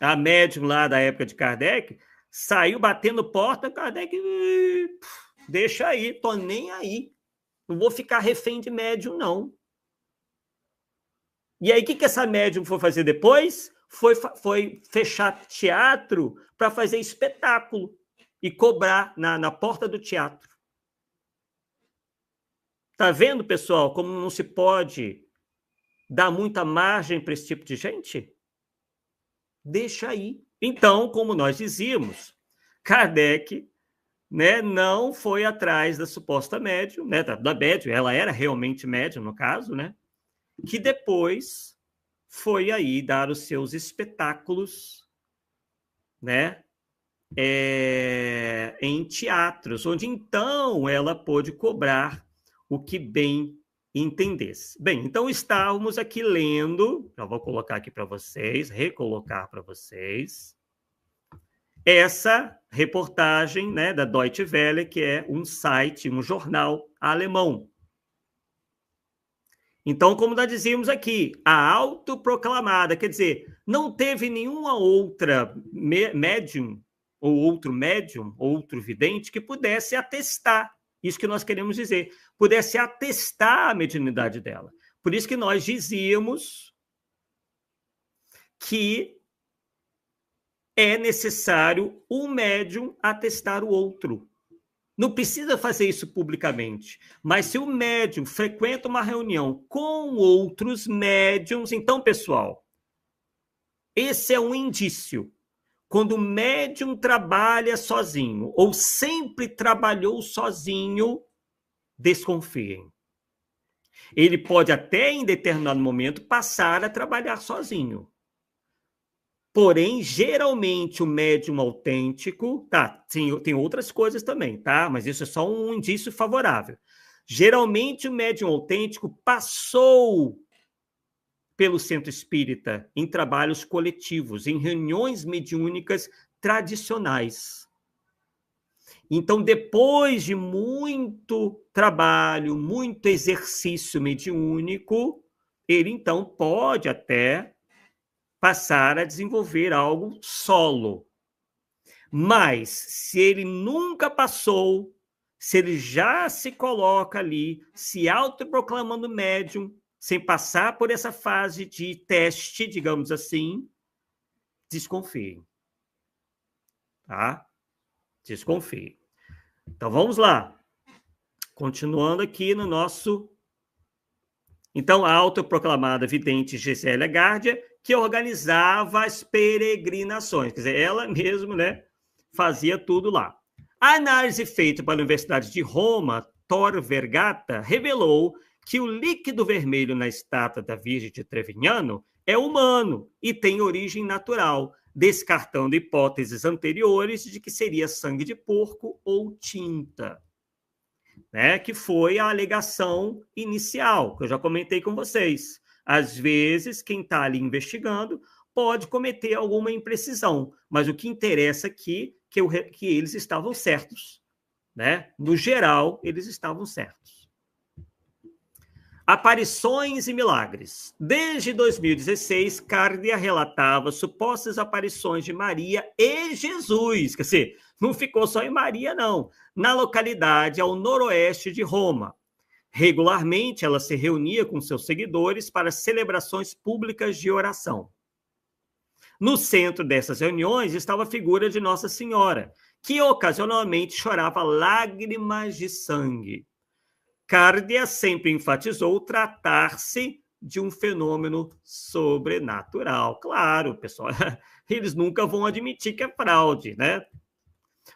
A médium lá da época de Kardec saiu batendo porta, Kardec... Deixa aí, tô nem aí. Não vou ficar refém de médium, não. E aí, o que essa médium foi fazer depois? Foi fechar teatro para fazer espetáculo e cobrar na porta do teatro. Tá vendo, pessoal, como não se pode dar muita margem para esse tipo de gente? Deixa aí. Então, como nós dizíamos, Kardec, né, não foi atrás da suposta médium, né, da médium, ela era realmente médium, no caso, né, que depois foi aí dar os seus espetáculos, né, em teatros, onde então ela pôde cobrar o que bem entendesse. Bem, então estávamos aqui lendo, já vou colocar aqui para vocês, recolocar para vocês, essa reportagem, né, da Deutsche Welle, que é um site, um jornal alemão. Então, como nós dizíamos aqui, a autoproclamada, quer dizer, não teve nenhuma outra médium, ou outro vidente, que pudesse atestar isso que nós queremos dizer, pudesse atestar a mediunidade dela. Por isso que nós dizíamos que é necessário um médium atestar o outro. Não precisa fazer isso publicamente, mas se o médium frequenta uma reunião com outros médiums, então, pessoal, esse é um indício. Quando o médium trabalha sozinho, ou sempre trabalhou sozinho, desconfiem. Ele pode até, em determinado momento, passar a trabalhar sozinho. Porém, geralmente, o médium autêntico... Tá, tem outras coisas também, tá? Mas isso é só um indício favorável. Geralmente, o médium autêntico passou pelo centro espírita em trabalhos coletivos, em reuniões mediúnicas tradicionais. Então, depois de muito trabalho, muito exercício mediúnico, ele, então, pode até passar a desenvolver algo solo. Mas, se ele nunca passou, se ele já se coloca ali, se autoproclamando médium, sem passar por essa fase de teste, digamos assim, desconfiem. Tá? Desconfiem. Então, vamos lá. Continuando aqui no nosso... Então, a autoproclamada vidente Gisélia Gárdia, que organizava as peregrinações. Quer dizer, ela mesma, né, fazia tudo lá. A análise feita pela Universidade de Roma, Tor Vergata, revelou que o líquido vermelho na estátua da Virgem de Trevignano é humano e tem origem natural, descartando hipóteses anteriores de que seria sangue de porco ou tinta, né? Que foi a alegação inicial, que eu já comentei com vocês. Às vezes, quem está ali investigando pode cometer alguma imprecisão, mas o que interessa aqui é que eles estavam certos, né? No geral, eles estavam certos. Aparições e milagres. Desde 2016, Cárdia relatava supostas aparições de Maria e Jesus. Quer dizer, não ficou só em Maria, não. Na localidade ao noroeste de Roma. Regularmente, ela se reunia com seus seguidores para celebrações públicas de oração. No centro dessas reuniões estava a figura de Nossa Senhora, que ocasionalmente chorava lágrimas de sangue. Cárdia sempre enfatizou tratar-se de um fenômeno sobrenatural. Claro, pessoal, eles nunca vão admitir que é fraude, né?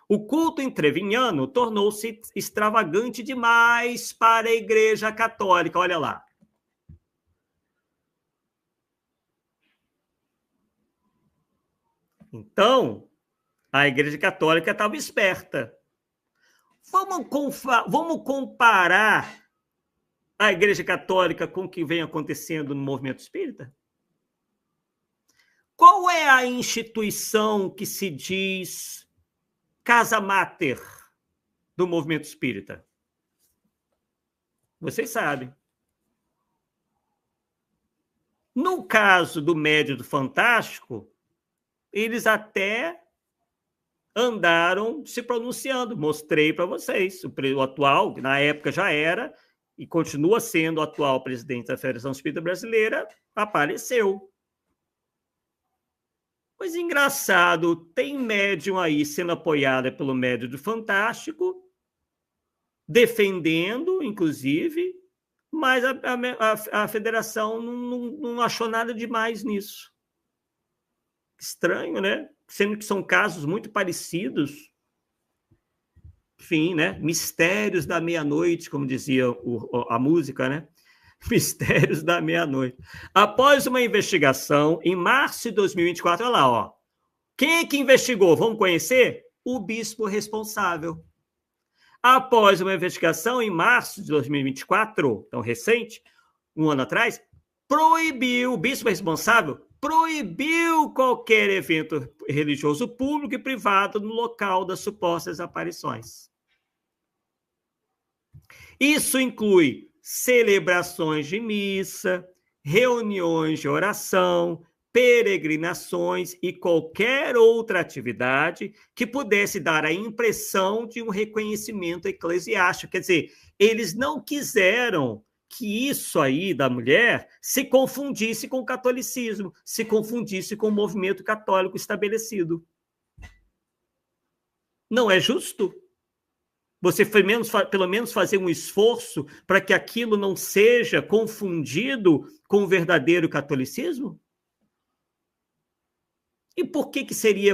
O culto em Trevignano tornou-se extravagante demais para a Igreja Católica. Olha lá. Então, a Igreja Católica estava esperta. Vamos comparar a Igreja Católica com o que vem acontecendo no movimento espírita? Qual é a instituição que se diz casa máter do movimento espírita? Vocês sabem. No caso do Médio do Fantástico, eles até andaram se pronunciando. Mostrei para vocês. O atual, na época já era, e continua sendo o atual presidente da Federação Espírita Brasileira, apareceu. Mas engraçado, tem médium aí sendo apoiada pelo Médio do Fantástico, defendendo, inclusive, mas a federação não achou nada demais nisso. Estranho, né? Sendo que são casos muito parecidos. Enfim, né? Mistérios da meia-noite, como dizia a música, né? Mistérios da meia-noite. Após uma investigação, em março de 2024, olha lá, ó. Quem é que investigou? Vamos conhecer? O bispo responsável. Após uma investigação, em março de 2024, tão recente, um ano atrás, proibiu, o bispo responsável proibiu qualquer evento religioso público e privado no local das supostas aparições. Isso inclui celebrações de missa, reuniões de oração, peregrinações e qualquer outra atividade que pudesse dar a impressão de um reconhecimento eclesiástico. Quer dizer, eles não quiseram que isso aí da mulher se confundisse com o catolicismo, se confundisse com o movimento católico estabelecido. Não é justo? Você pelo menos fazer um esforço para que aquilo não seja confundido com o verdadeiro catolicismo? E por que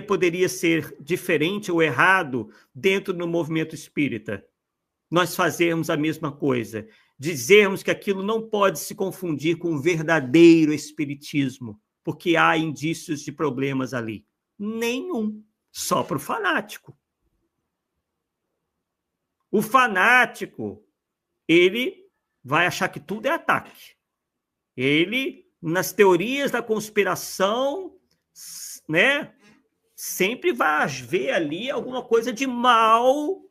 poderia ser diferente ou errado dentro do movimento espírita? Nós fazermos a mesma coisa, dizermos que aquilo não pode se confundir com o verdadeiro espiritismo, porque há indícios de problemas ali. Nenhum, só para o fanático. O fanático, ele vai achar que tudo é ataque. Ele, nas teorias da conspiração, né, sempre vai ver ali alguma coisa de mal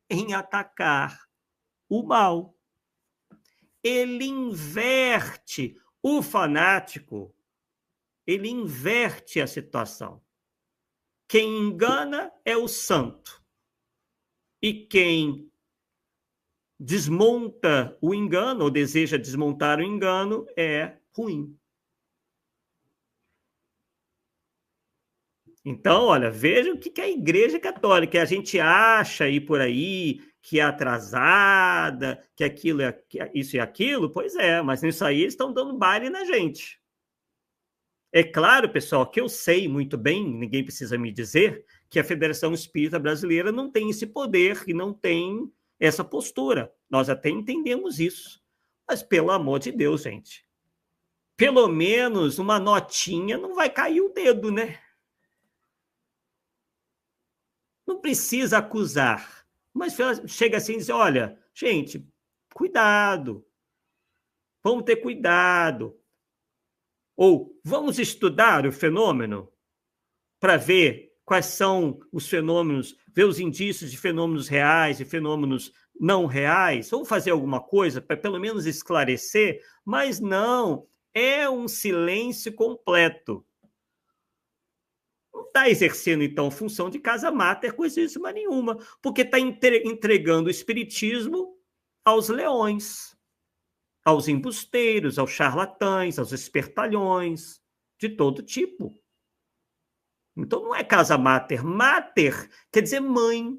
em atacar o mal. Ele inverte, o fanático, ele inverte a situação. Quem engana é o santo. E quem desmonta o engano, ou deseja desmontar o engano, é ruim. Então, olha, veja o que é a Igreja Católica. A gente acha aí por aí que é atrasada, que aquilo é isso e aquilo. Pois é, mas nisso aí eles estão dando baile na gente. É claro, pessoal, que eu sei muito bem, ninguém precisa me dizer, que a Federação Espírita Brasileira não tem esse poder e não tem essa postura. Nós até entendemos isso. Mas, pelo amor de Deus, gente, pelo menos uma notinha não vai cair o dedo, né? Não precisa acusar, mas chega assim e diz, olha, gente, cuidado, vamos ter cuidado. Ou vamos estudar o fenômeno para ver quais são os fenômenos, ver os indícios de fenômenos reais e fenômenos não reais, ou fazer alguma coisa para pelo menos esclarecer, mas não, é um silêncio completo. Não está exercendo, então, função de casa máter coisíssima nenhuma, porque está entregando o espiritismo aos leões, aos embusteiros, aos charlatães, aos espertalhões, de todo tipo. Então, não é casa máter. Máter quer dizer mãe.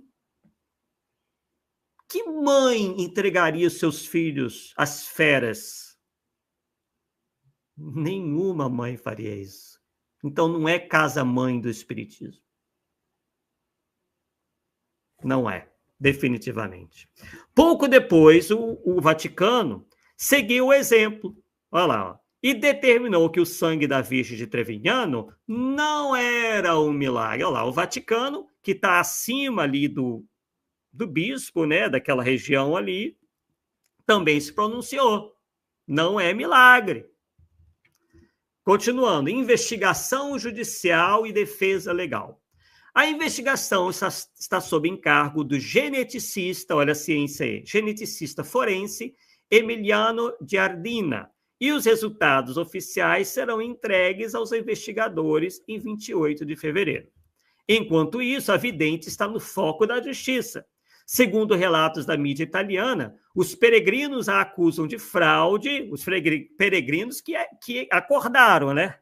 Que mãe entregaria os seus filhos às feras? Nenhuma mãe faria isso. Então, não é casa-mãe do espiritismo. Não é, definitivamente. Pouco depois, o Vaticano seguiu o exemplo. Olha lá, ó, e determinou que o sangue da Virgem de Trevignano não era um milagre. Olha lá, o Vaticano, que está acima ali do bispo, né, daquela região ali, também se pronunciou. Não é milagre. Continuando, investigação judicial e defesa legal. A investigação está sob encargo do geneticista, olha a ciência aí, geneticista forense Emiliano Giardina, e os resultados oficiais serão entregues aos investigadores em 28 de fevereiro. Enquanto isso, a vidente está no foco da justiça. Segundo relatos da mídia italiana, os peregrinos a acusam de fraude, os peregrinos que acordaram, né?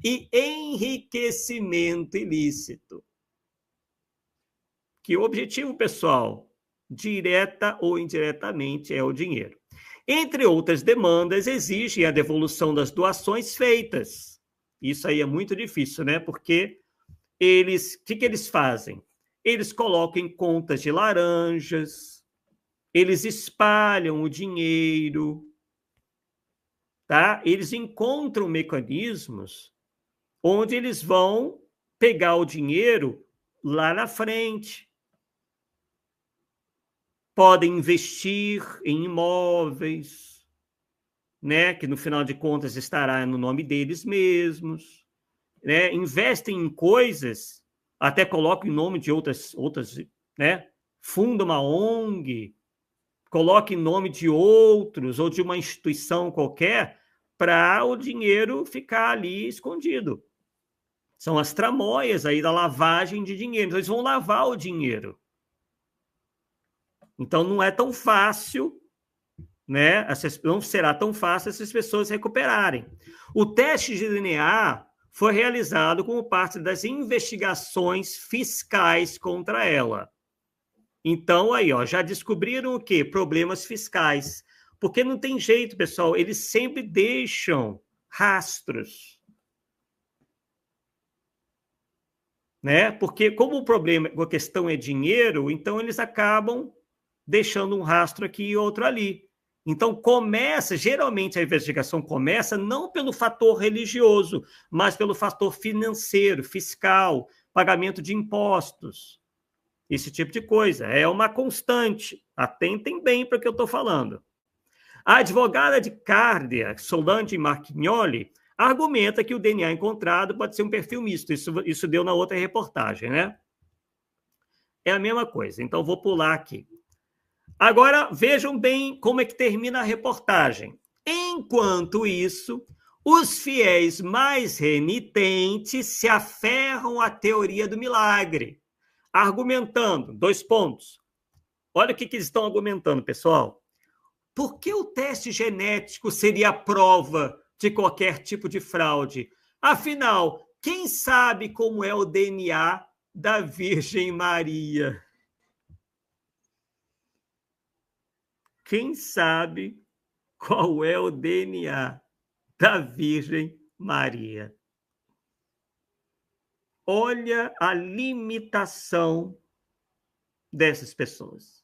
E enriquecimento ilícito. Que o objetivo, pessoal, direta ou indiretamente, é o dinheiro. Entre outras demandas, exigem a devolução das doações feitas. Isso aí é muito difícil, né? Porque o que eles fazem? Eles colocam em contas de laranjas, eles espalham o dinheiro, tá? Eles encontram mecanismos onde eles vão pegar o dinheiro lá na frente. Podem investir em imóveis, né? Que no final de contas estará no nome deles mesmos, né? Investem em coisas, até colocam em nome de outras, né? Funda uma ONG, coloca em nome de outros ou de uma instituição qualquer para o dinheiro ficar ali escondido. São as tramóias aí da lavagem de dinheiro. Então, eles vão lavar o dinheiro. Então, não é tão fácil, né? Não será tão fácil essas pessoas recuperarem. O teste de DNA foi realizado como parte das investigações fiscais contra ela. Então, aí, ó, já descobriram o quê? Problemas fiscais. Porque não tem jeito, pessoal, eles sempre deixam rastros. Né? Porque como o problema, a questão é dinheiro, então eles acabam deixando um rastro aqui e outro ali. Então geralmente a investigação começa não pelo fator religioso, mas pelo fator financeiro, fiscal, pagamento de impostos, esse tipo de coisa. É uma constante. Atentem bem para o que eu estou falando. A advogada de Cárdia, Solange Marchignoli, argumenta que o DNA encontrado pode ser um perfil misto. Isso deu na outra reportagem, né? É a mesma coisa. Então, vou pular aqui. Agora, vejam bem como é que termina a reportagem. Enquanto isso, os fiéis mais renitentes se aferram à teoria do milagre, argumentando, 2 pontos. Olha o que eles estão argumentando, pessoal. Por que o teste genético seria a prova de qualquer tipo de fraude? Afinal, quem sabe como é o DNA da Virgem Maria? Quem sabe qual é o DNA da Virgem Maria? Olha a limitação dessas pessoas.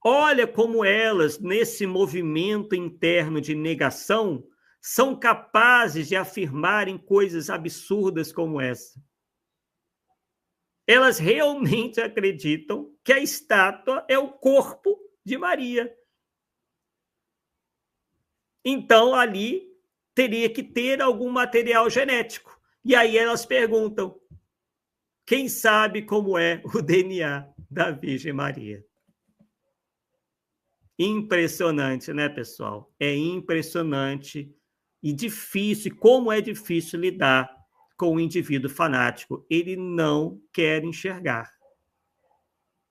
Olha como elas, nesse movimento interno de negação, são capazes de afirmarem coisas absurdas como essa. Elas realmente acreditam que a estátua é o corpo de Maria. Então, ali teria que ter algum material genético. E aí elas perguntam: quem sabe como é o DNA da Virgem Maria? Impressionante, né, pessoal? É impressionante e difícil, e como é difícil lidar com o indivíduo fanático. Ele não quer enxergar.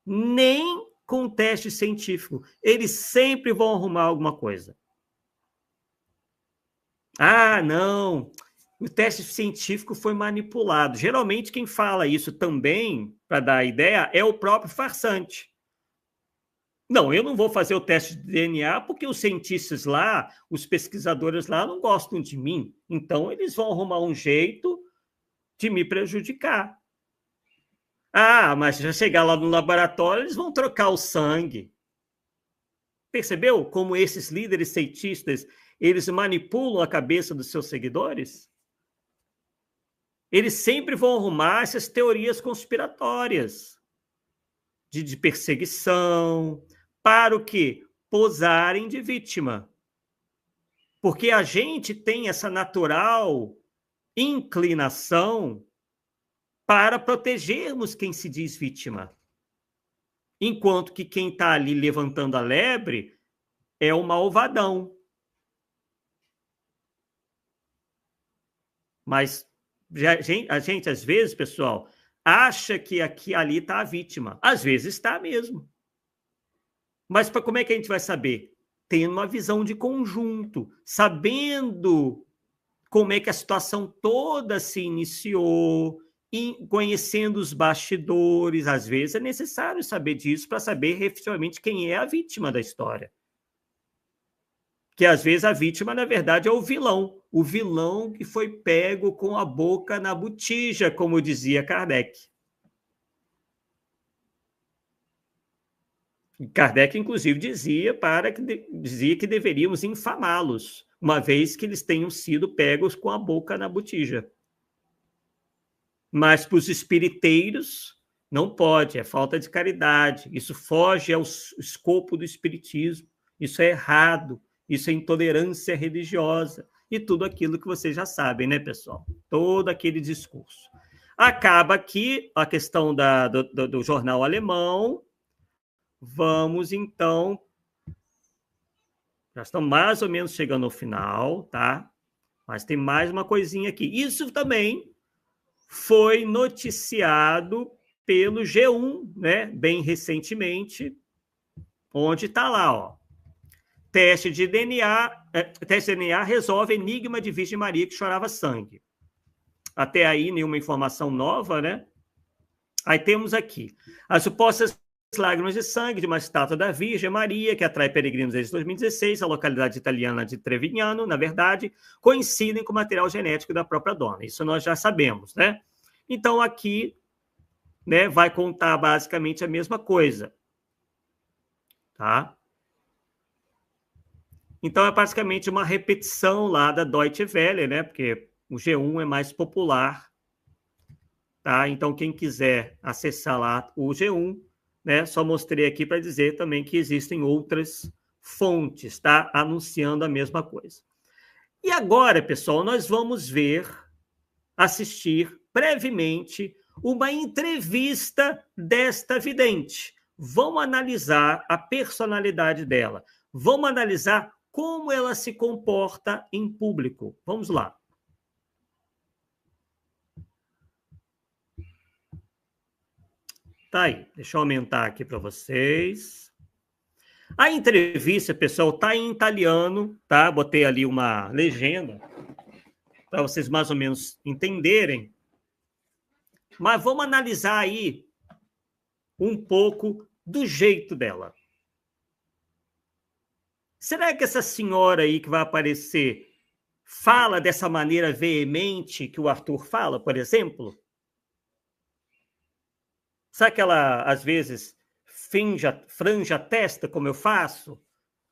Nem com teste científico. Eles sempre vão arrumar alguma coisa. Ah, não, o teste científico foi manipulado. Geralmente quem fala isso também, para dar a ideia, é o próprio farsante. Não, eu não vou fazer o teste de DNA porque os cientistas lá, os pesquisadores lá não gostam de mim. Então, eles vão arrumar um jeito de me prejudicar. Ah, mas já chegar lá no laboratório, eles vão trocar o sangue. Percebeu como esses líderes cientistas, eles manipulam a cabeça dos seus seguidores? Eles sempre vão arrumar essas teorias conspiratórias de perseguição, para o quê? Posarem de vítima. Porque a gente tem essa natural inclinação para protegermos quem se diz vítima. Enquanto que quem está ali levantando a lebre é o malvadão. Mas a gente, às vezes, pessoal, acha que aqui ali está a vítima. Às vezes está mesmo. Mas como é que a gente vai saber? Tendo uma visão de conjunto, sabendo como é que a situação toda se iniciou, conhecendo os bastidores. Às vezes é necessário saber disso para saber efetivamente quem é a vítima da história. Que às vezes a vítima, na verdade, é o vilão que foi pego com a boca na botija, como dizia Kardec. Kardec, inclusive, dizia que deveríamos infamá-los, uma vez que eles tenham sido pegos com a boca na botija. Mas para os espiriteiros, não pode, é falta de caridade, isso foge ao escopo do espiritismo, isso é errado, isso é intolerância religiosa, e tudo aquilo que vocês já sabem, né, pessoal? Todo aquele discurso. Acaba aqui a questão do jornal alemão. Vamos, então... Já estamos mais ou menos chegando ao final, tá? Mas tem mais uma coisinha aqui. Isso também foi noticiado pelo G1, né? Bem recentemente, onde está lá, ó. Teste de DNA resolve enigma de Virgem Maria que chorava sangue. Até aí, nenhuma informação nova, né? Aí temos aqui as supostas lágrimas de sangue de uma estátua da Virgem Maria, que atrai peregrinos desde 2016, a localidade italiana de Trevignano, na verdade, coincidem com o material genético da própria dona. Isso nós já sabemos, né? Então, aqui, né, vai contar basicamente a mesma coisa. Tá? Então, é basicamente uma repetição lá da Deutsche Welle, né? Porque o G1 é mais popular. Tá? Então, quem quiser acessar lá o G1, né? Só mostrei aqui para dizer também que existem outras fontes, tá? Anunciando a mesma coisa. E agora, pessoal, nós vamos assistir brevemente uma entrevista desta vidente. Vamos analisar a personalidade dela. Vamos analisar como ela se comporta em público. Vamos lá. Tá aí. Deixa eu aumentar aqui para vocês. A entrevista, pessoal, tá em italiano, tá? Botei ali uma legenda para vocês mais ou menos entenderem. Mas vamos analisar aí um pouco do jeito dela. Será que essa senhora aí que vai aparecer fala dessa maneira veemente que o Arthur fala, por exemplo? Será que ela, às vezes, franja a testa, como eu faço?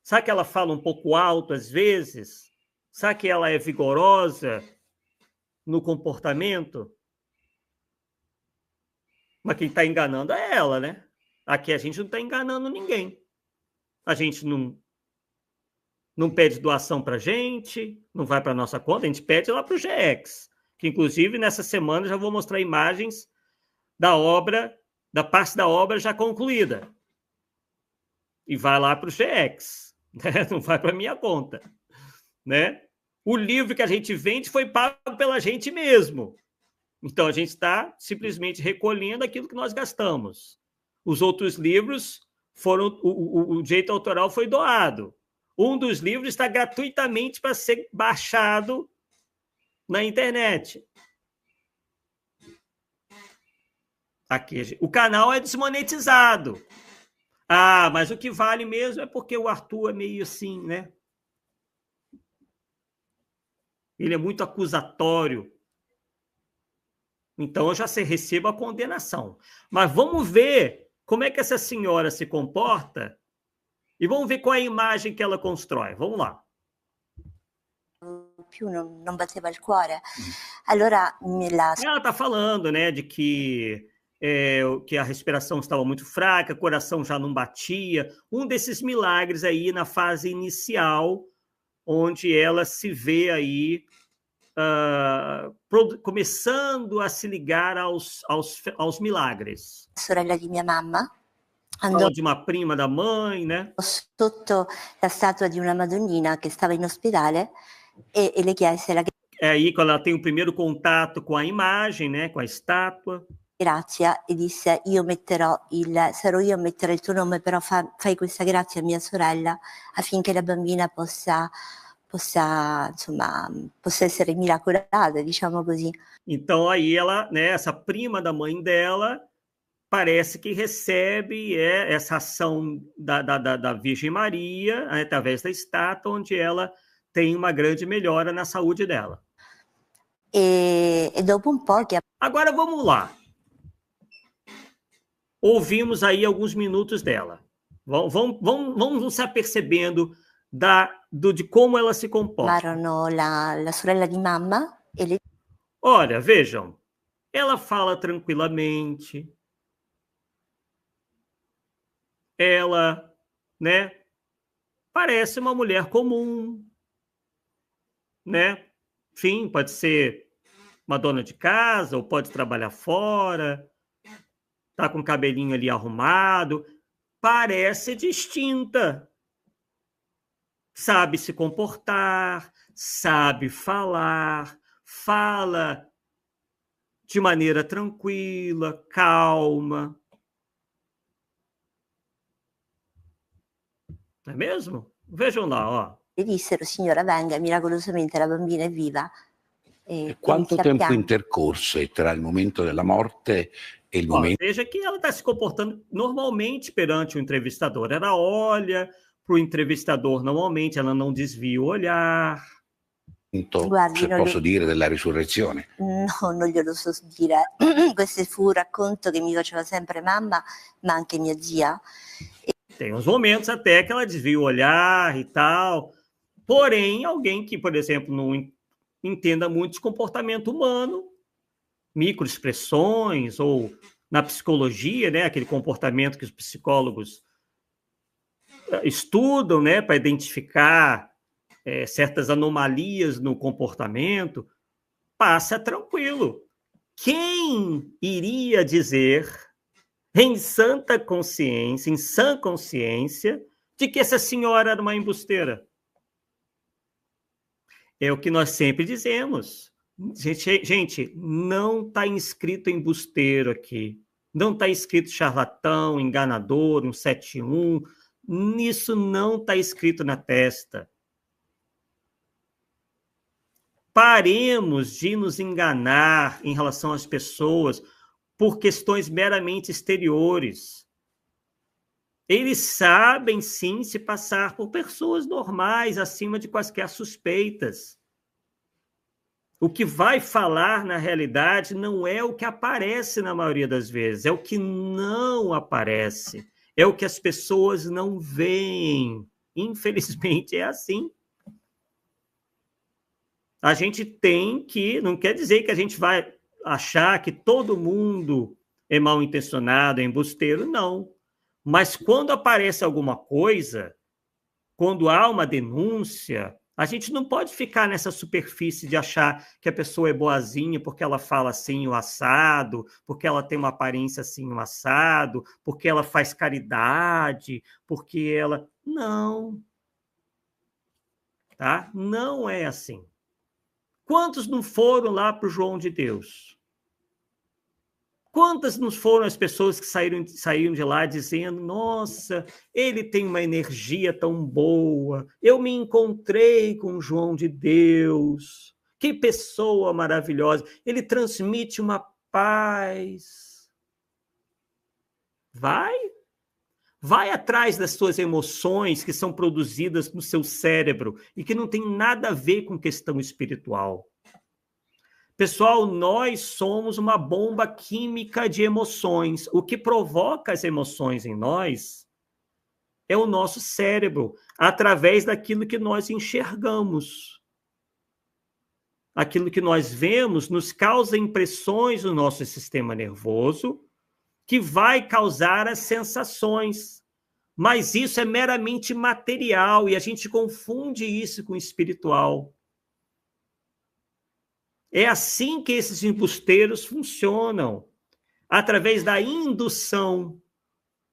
Será que ela fala um pouco alto, às vezes? Será que ela é vigorosa no comportamento? Mas quem está enganando é ela, né? Aqui a gente não está enganando ninguém. A gente não pede doação para a gente, não vai para a nossa conta, a gente pede lá para o GX, que inclusive nessa semana já vou mostrar imagens da obra, da parte da obra já concluída. E vai lá para o GX, né? Não vai para a minha conta. Né? O livro que a gente vende foi pago pela gente mesmo. Então a gente está simplesmente recolhendo aquilo que nós gastamos. Os outros livros foram, o direito autoral foi doado. Um dos livros está gratuitamente para ser baixado na internet. Aqui, o canal é desmonetizado. Ah, mas o que vale mesmo é porque o Arthur é meio assim, né? Ele é muito acusatório. Então eu já recebo a condenação. Mas vamos ver como é que essa senhora se comporta e vamos ver qual é a imagem que ela constrói. Vamos lá. Più non batteva il cuore. Allora ela está falando, né, de que a respiração estava muito fraca, o coração já não batia. Um desses milagres aí na fase inicial, onde ela se vê aí começando a se ligar aos milagres. Sorella di mia mamma. Fala de uma prima da mãe, né? Sotto la statua di una Madonnina che stava in ospedale e le chiese la É aí quando ela tem o primeiro contato com a imagem, né, com a estátua. Grazia e disse sarò io a mettere il tuo nome, però fai questa grazia a mia sorella affinché la bambina possa essere miracolata, diciamo così. Então aí ela, né, essa prima da mãe dela, parece que recebe essa ação da Virgem Maria, através da estátua, onde ela tem uma grande melhora na saúde dela. E dopo un po' che... Agora vamos lá. Ouvimos aí alguns minutos dela. Vamos se apercebendo de como ela se comporta. La sorella di mamma e le... Olha, vejam, ela fala tranquilamente. Ela, né, parece uma mulher comum, né? Enfim, pode ser uma dona de casa ou pode trabalhar fora, tá com o cabelinho ali arrumado, parece distinta. Sabe se comportar, sabe falar, fala de maneira tranquila, calma. Não é mesmo? Vejam lá, ó. Le dissero, signora venga, miracolosamente la bambina è viva. E quanto tempo intercorse tra il momento della morte e il momento... Veja que ela está se comportando normalmente perante o entrevistador. Ela olha para o entrevistador normalmente, ela não desvia o olhar. Guardi, se posso dire, della risurrezione. No, non glielo so dire. Questo fu un racconto che mi faceva sempre mamma, ma anche mia zia. Tem uns momentos até que ela desvia o olhar e tal. Porém, alguém que, por exemplo, não entenda muito de comportamento humano, microexpressões, ou na psicologia, né, aquele comportamento que os psicólogos estudam, né, para identificar certas anomalias no comportamento, passa tranquilo. Quem iria dizer, em sã consciência, de que essa senhora era uma embusteira? É o que nós sempre dizemos. Gente, não está inscrito embusteiro aqui. Não está escrito charlatão, enganador, 171. Isso não está escrito na testa. Paremos de nos enganar em relação às pessoas por questões meramente exteriores. Eles sabem, sim, se passar por pessoas normais, acima de quaisquer suspeitas. O que vai falar, na realidade, não é o que aparece na maioria das vezes, é o que não aparece, é o que as pessoas não veem. Infelizmente, é assim. A gente tem que, não quer dizer que a gente vai achar que todo mundo é mal intencionado, é embusteiro, não. Mas quando aparece alguma coisa, quando há uma denúncia, a gente não pode ficar nessa superfície de achar que a pessoa é boazinha porque ela fala assim o assado, porque ela tem uma aparência assim o assado, porque ela faz caridade, porque ela... Não. Tá? Não é assim. Quantos não foram lá para o João de Deus? Quantas não foram as pessoas que saíram de lá dizendo, nossa, ele tem uma energia tão boa, eu me encontrei com o João de Deus, que pessoa maravilhosa, ele transmite uma paz. Vai atrás das suas emoções que são produzidas no seu cérebro e que não tem nada a ver com questão espiritual. Pessoal, nós somos uma bomba química de emoções. O que provoca as emoções em nós é o nosso cérebro, através daquilo que nós enxergamos. Aquilo que nós vemos nos causa impressões no nosso sistema nervoso, que vai causar as sensações. Mas isso é meramente material e a gente confunde isso com espiritual. É assim que esses embusteiros funcionam, através da indução.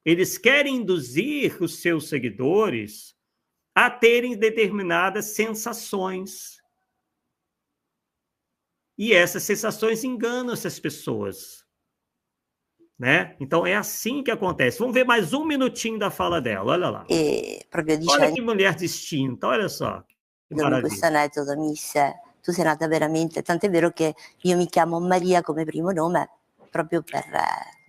Eles querem induzir os seus seguidores a terem determinadas sensações. E essas sensações enganam essas pessoas. Né? Então é assim que acontece. Vamos ver mais um minutinho da fala dela, olha lá. Olha que mulher distinta, olha só. Que maravilha. Questo aneddoto, Miss, tu sei nata veramente, tant'è vero che io mi chiamo Maria come primo nome proprio per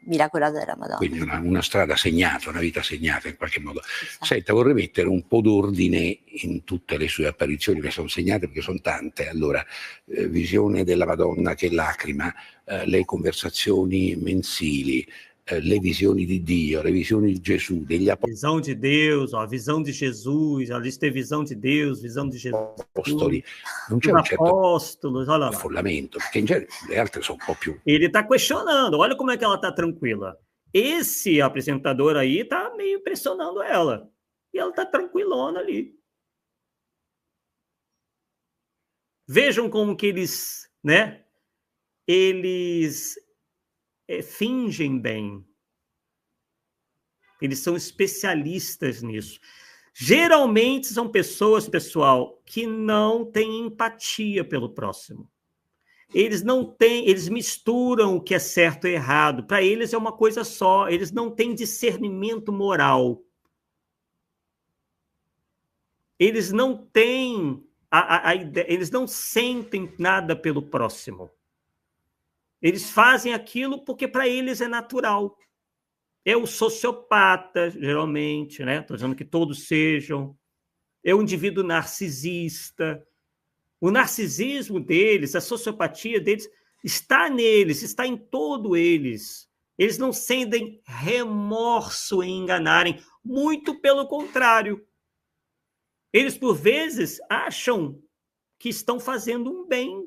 miracolato della Madonna. Quindi una strada segnata, una vita segnata in qualche modo. Esatto. Senta, vorrei mettere un po' d'ordine in tutte le sue apparizioni che sono segnate perché sono tante. Allora, visione della Madonna che lacrima, le conversazioni mensili, le visioni di Dio, le visioni di Gesù, degli apostoli. Visão de Deus, ó, visão de Jesus, a lista é visão de Deus, visão de Jesus. Apostoli. Non c'è un certo apóstolos, olha lá. affollamento, perché in genere le altre sono un po' più... Ele está questionando, olha como é que ela está tranquila. Esse apresentador aí está meio pressionando ela. E ela está tranquilona ali. Vejam como que eles, né? Eles fingem bem. Eles são especialistas nisso. Geralmente são pessoas, pessoal, que não têm empatia pelo próximo. Eles não têm, eles misturam o que é certo e errado. Para eles é uma coisa só. Eles não têm discernimento moral. Eles não têm a ideia, eles não sentem nada pelo próximo. Eles fazem aquilo porque para eles é natural. É o sociopata, geralmente, né? Estou dizendo que todos sejam. É o indivíduo narcisista. O narcisismo deles, a sociopatia deles, está neles, está em todo eles. Eles não sentem remorso em enganarem, muito pelo contrário. Eles, por vezes, acham que estão fazendo um bem,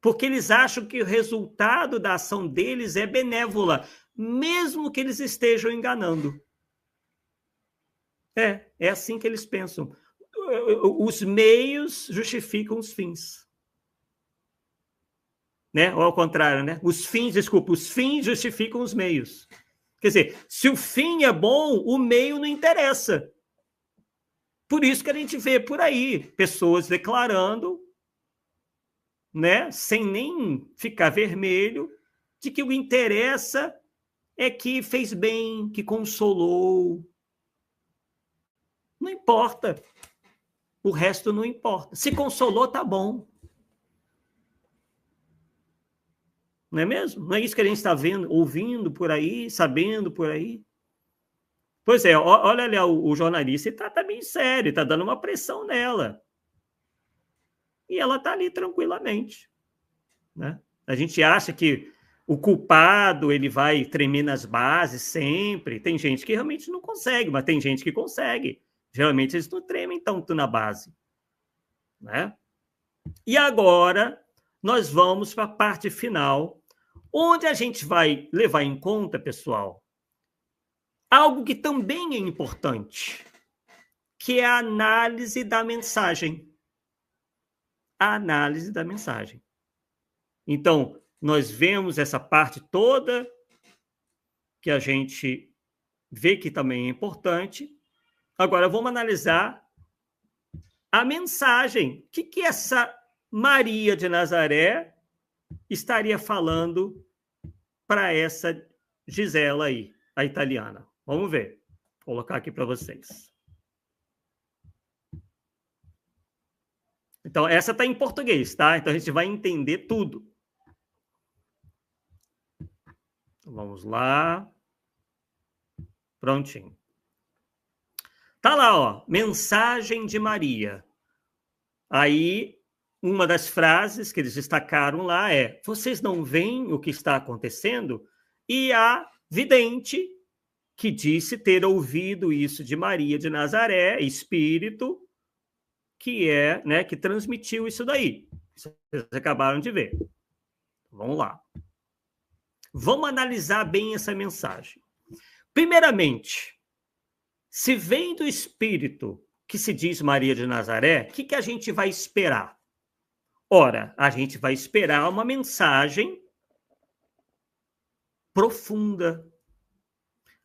porque eles acham que o resultado da ação deles é benévola, mesmo que eles estejam enganando. É assim que eles pensam. Os meios justificam os fins. Né? Ou ao contrário, né? Os fins justificam os meios. Quer dizer, se o fim é bom, o meio não interessa. Por isso que a gente vê por aí pessoas declarando, né, sem nem ficar vermelho, de que o interessa é que fez bem, que consolou. Não importa. O resto não importa. Se consolou, tá bom. Não é mesmo? Não é isso que a gente está vendo, ouvindo por aí, sabendo por aí? Pois é, olha ali o jornalista, ele está bem sério, está dando uma pressão nela. E ela está ali tranquilamente. Né? A gente acha que o culpado ele vai tremer nas bases sempre. Tem gente que realmente não consegue, mas tem gente que consegue. Geralmente eles não tremem tanto na base. Né? E agora nós vamos para a parte final, onde a gente vai levar em conta, pessoal, algo que também é importante, que é a análise da mensagem. A análise da mensagem. Então, nós vemos essa parte toda que a gente vê que também é importante. Agora, vamos analisar a mensagem. O que essa Maria de Nazaré estaria falando para essa Gisela aí, a italiana? Vamos ver. Vou colocar aqui para vocês. Então, essa está em português, tá? Então, a gente vai entender tudo. Vamos lá. Prontinho. Tá lá, ó. Mensagem de Maria. Aí, uma das frases que eles destacaram lá é: vocês não veem o que está acontecendo? E a vidente, que disse ter ouvido isso de Maria de Nazaré, espírito, que é, né, que transmitiu isso daí. Vocês acabaram de ver. Vamos lá. Vamos analisar bem essa mensagem. Primeiramente, se vem do espírito que se diz Maria de Nazaré, o que a gente vai esperar? Ora, a gente vai esperar uma mensagem profunda.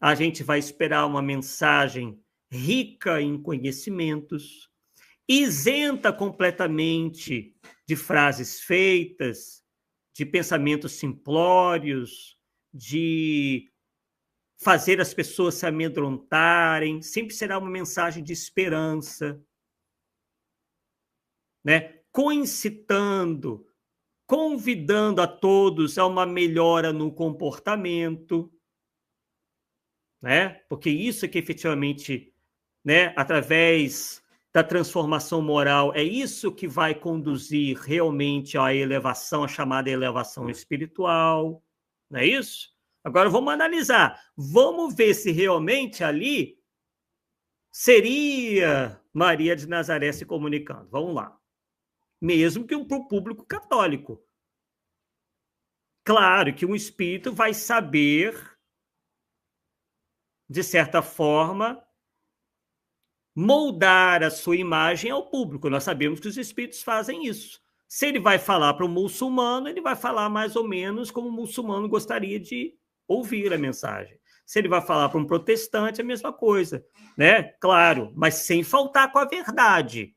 A gente vai esperar uma mensagem rica em conhecimentos, isenta completamente de frases feitas, de pensamentos simplórios, de fazer as pessoas se amedrontarem. Sempre será uma mensagem de esperança, né? Coincitando, convidando a todos a uma melhora no comportamento, né? Porque isso é que efetivamente, né, através da transformação moral, é isso que vai conduzir realmente à elevação, a chamada elevação espiritual, não é isso? Agora vamos analisar, vamos ver se realmente ali seria Maria de Nazaré se comunicando. Vamos lá. Mesmo que para o público católico. Claro que um espírito vai saber, de certa forma, moldar a sua imagem ao público. Nós sabemos que os espíritos fazem isso. Se ele vai falar para o muçulmano, ele vai falar mais ou menos como o muçulmano gostaria de ouvir a mensagem. Se ele vai falar para um protestante, é a mesma coisa, né? Claro, mas sem faltar com a verdade,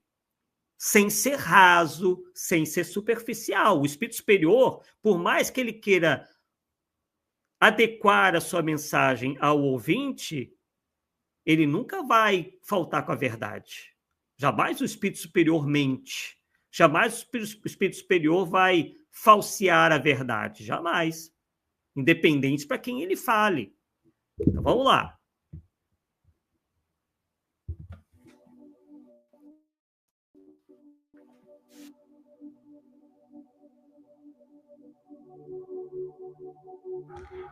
sem ser raso, sem ser superficial. O espírito superior, por mais que ele queira adequar a sua mensagem ao ouvinte, ele nunca vai faltar com a verdade. Jamais o espírito superior mente. Jamais o espírito superior vai falsear a verdade. Jamais. Independente para quem ele fale. Então, vamos lá.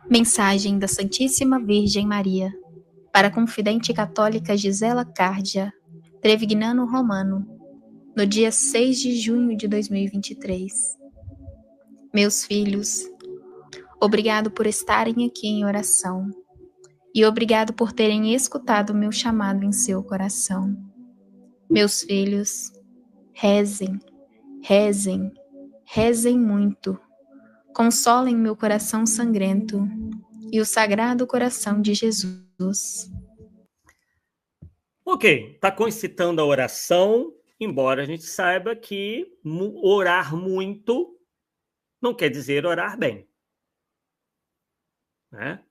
Mensagem da Santíssima Virgem Maria para a confidente católica Gisela Cárdia, Trevignano Romano, no dia 6 de junho de 2023. Meus filhos, obrigado por estarem aqui em oração e obrigado por terem escutado o meu chamado em seu coração. Meus filhos, rezem, rezem, rezem muito. Consolem meu coração sangrento e o Sagrado Coração de Jesus. Ok, está concitando a oração, embora a gente saiba que orar muito não quer dizer orar bem. né?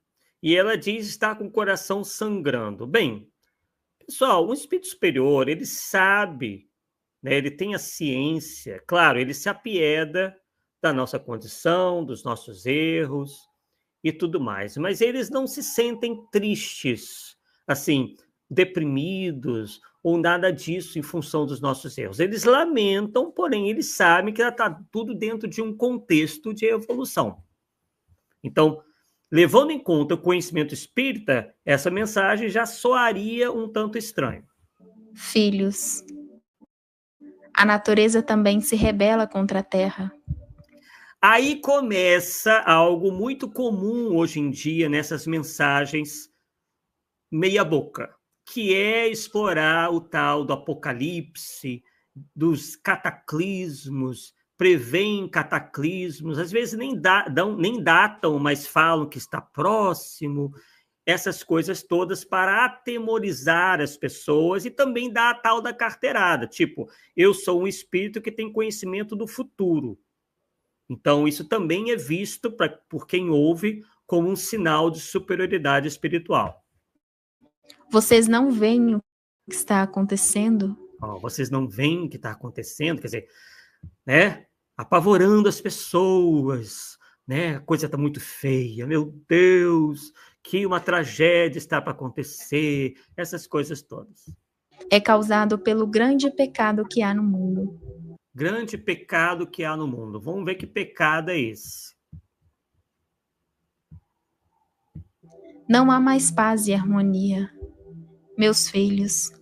E ela diz estar com o coração sangrando. Bem, pessoal, o espírito superior, ele sabe, né? Ele tem a ciência, claro, ele se apieda da nossa condição, dos nossos erros e tudo mais, mas eles não se sentem tristes, assim, deprimidos ou nada disso em função dos nossos erros. Eles lamentam, porém eles sabem que está tudo dentro de um contexto de evolução. Então, levando em conta o conhecimento espírita, essa mensagem já soaria um tanto estranho. Filhos, a natureza também se rebela contra a terra. Aí começa algo muito comum hoje em dia nessas mensagens meia boca, que é explorar o tal do apocalipse, dos cataclismos, prevêem cataclismos, às vezes nem datam, mas falam que está próximo, essas coisas todas para atemorizar as pessoas e também dar a tal da carteirada, tipo, eu sou um espírito que tem conhecimento do futuro. Então, isso também é visto por quem ouve como um sinal de superioridade espiritual. Vocês não veem o que está acontecendo? Vocês não veem o que está acontecendo? Quer dizer, né? Apavorando as pessoas, né? A coisa está muito feia. Meu Deus, que uma tragédia está para acontecer. Essas coisas todas. É causado pelo grande pecado que há no mundo. Grande pecado que há no mundo. Vamos ver que pecado é esse. Não há mais paz e harmonia. Meus filhos,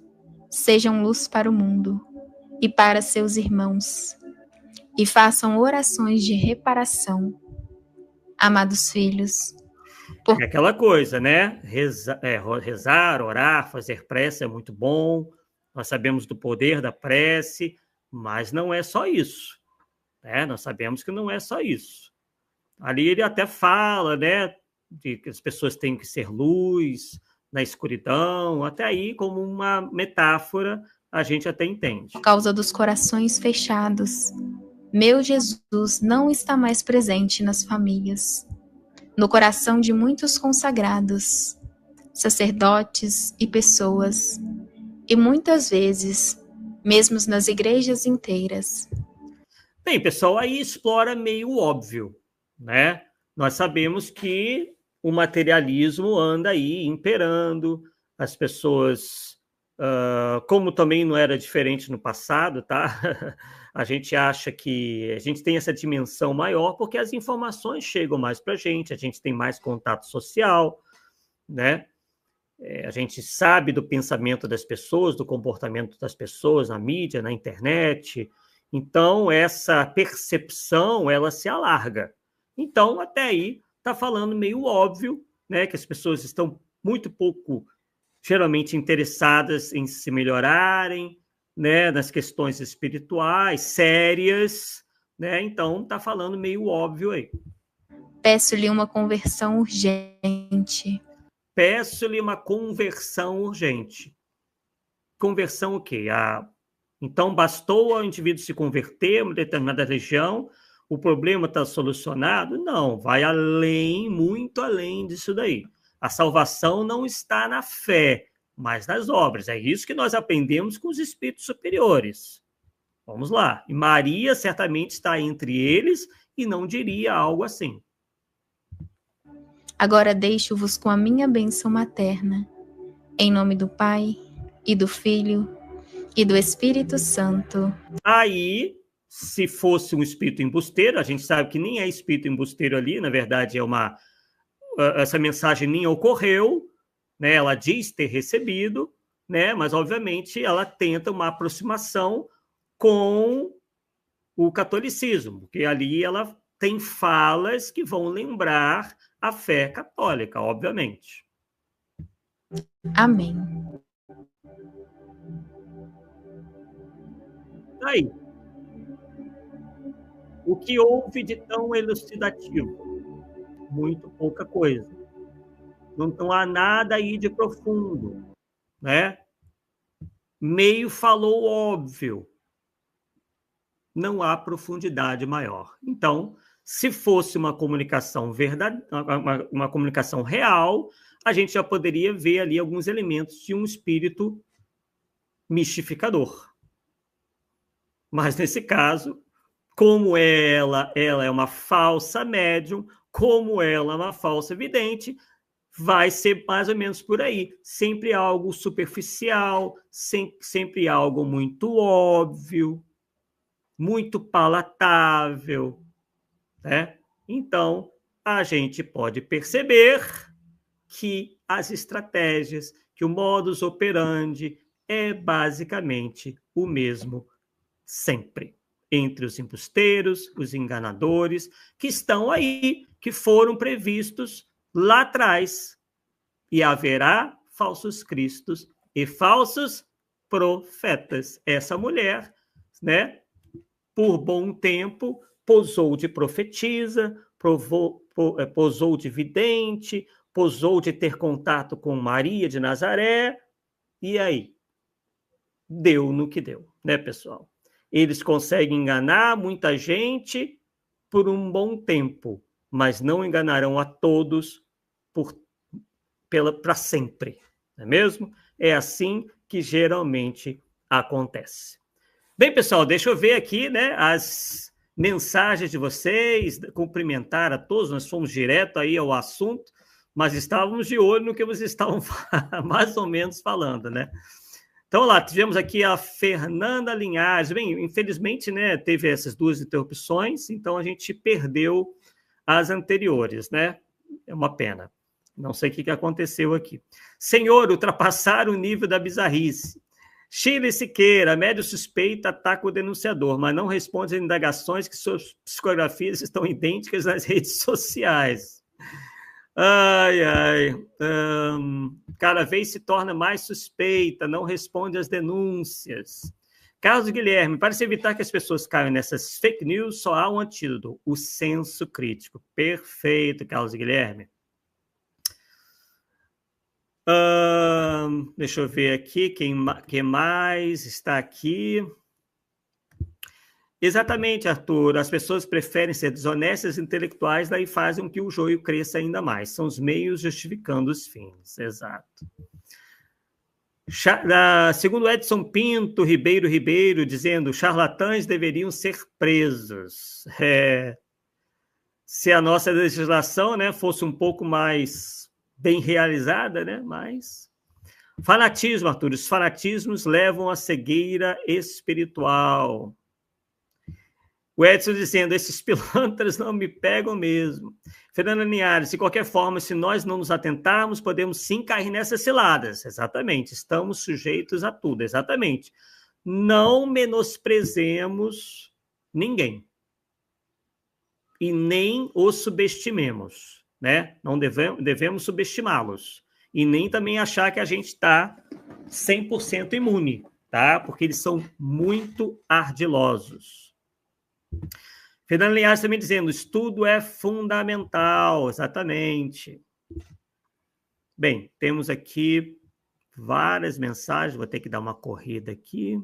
sejam luz para o mundo e para seus irmãos, e façam orações de reparação. Amados filhos, É aquela coisa, né? Rezar, orar, fazer prece é muito bom. Nós sabemos do poder da prece, mas não é só isso. Né? Nós sabemos que não é só isso. Ali ele até fala, né, de que as pessoas têm que ser luz na escuridão, até aí como uma metáfora a gente até entende. Por causa dos corações fechados, meu Jesus não está mais presente nas famílias, no coração de muitos consagrados, sacerdotes e pessoas, e muitas vezes, mesmo nas igrejas inteiras. Bem, pessoal, aí explora meio óbvio, né? Nós sabemos que o materialismo anda aí imperando, as pessoas, como também não era diferente no passado, tá? A gente acha que a gente tem essa dimensão maior porque as informações chegam mais para a gente tem mais contato social, né? A gente sabe do pensamento das pessoas, do comportamento das pessoas na mídia, na internet. Então, essa percepção, ela se alarga. Então, até aí, está falando meio óbvio, né, que as pessoas estão muito pouco, geralmente, interessadas em se melhorarem, né, nas questões espirituais, sérias, né? Então, está falando meio óbvio aí. Peço-lhe uma conversão urgente. Peço-lhe uma conversão urgente. Conversão o quê? Então, bastou ao indivíduo se converter a uma determinada religião, o problema está solucionado? Não, vai além, muito além disso daí. A salvação não está na fé, mas nas obras. É isso que nós aprendemos com os espíritos superiores. Vamos lá. E Maria certamente está entre eles e não diria algo assim. Agora deixo-vos com a minha bênção materna, em nome do Pai, e do Filho, e do Espírito Santo. Aí, se fosse um espírito embusteiro, a gente sabe que nem é espírito embusteiro ali, na verdade essa mensagem nem ocorreu, né? Ela diz ter recebido, né? Mas obviamente ela tenta uma aproximação com o catolicismo, porque ali ela tem falas que vão lembrar a fé católica, obviamente. Amém. Aí, o que houve de tão elucidativo? Muito pouca coisa. Não há nada aí de profundo, né? Meio falou óbvio. Não há profundidade maior. Então, Se fosse uma comunicação uma comunicação real, a gente já poderia ver ali alguns elementos de um espírito mistificador. Mas, nesse caso, como ela é uma falsa médium, como ela é uma falsa vidente, vai ser mais ou menos por aí. Sempre algo superficial, sempre algo muito óbvio, muito palatável, né? Então, a gente pode perceber que as estratégias, que o modus operandi é basicamente o mesmo sempre, entre os embusteiros, os enganadores, que estão aí, que foram previstos lá atrás. E haverá falsos cristos e falsos profetas. Essa mulher, né, por bom tempo, posou de profetisa, posou de vidente, posou de ter contato com Maria de Nazaré, e aí? Deu no que deu, né, pessoal? Eles conseguem enganar muita gente por um bom tempo, mas não enganarão a todos para sempre, não é mesmo? É assim que geralmente acontece. Bem, pessoal, deixa eu ver aqui, né, as mensagens de vocês, cumprimentar a todos, nós fomos direto aí ao assunto, mas estávamos de olho no que vocês estavam mais ou menos falando, né? Então, lá, tivemos aqui a Fernanda Linhares. Bem, infelizmente, né, teve essas duas interrupções, então a gente perdeu as anteriores, né? É uma pena. Não sei o que aconteceu aqui. Senhor, ultrapassar o nível da bizarrice. Shirley Siqueira, médio suspeita, ataca o denunciador, mas não responde às indagações que suas psicografias estão idênticas nas redes sociais. Ai, ai. Cada vez se torna mais suspeita, não responde às denúncias. Carlos Guilherme, para se evitar que as pessoas caiam nessas fake news, só há um antídoto, o senso crítico. Perfeito, Carlos Guilherme. Deixa eu ver aqui, quem mais está aqui? Exatamente, Arthur. As pessoas preferem ser desonestas e intelectuais, daí fazem com que o joio cresça ainda mais. São os meios justificando os fins. Exato. Segundo Edson Pinto Ribeiro, dizendo charlatães deveriam ser presos. Se a nossa legislação, né, fosse um pouco mais bem realizada, né, mas... Fanatismo, Arthur. Os fanatismos levam à cegueira espiritual. O Edson dizendo, esses pilantras não me pegam mesmo. Fernanda Linhares, de qualquer forma, se nós não nos atentarmos, podemos sim cair nessas ciladas. Exatamente, estamos sujeitos a tudo, exatamente. Não menosprezemos ninguém. E nem os subestimemos, né? Não devemos subestimá-los. E nem também achar que a gente está 100% imune, tá? Porque eles são muito ardilosos. Fernando Linhares também dizendo, estudo é fundamental, exatamente. Bem, temos aqui várias mensagens, vou ter que dar uma corrida aqui.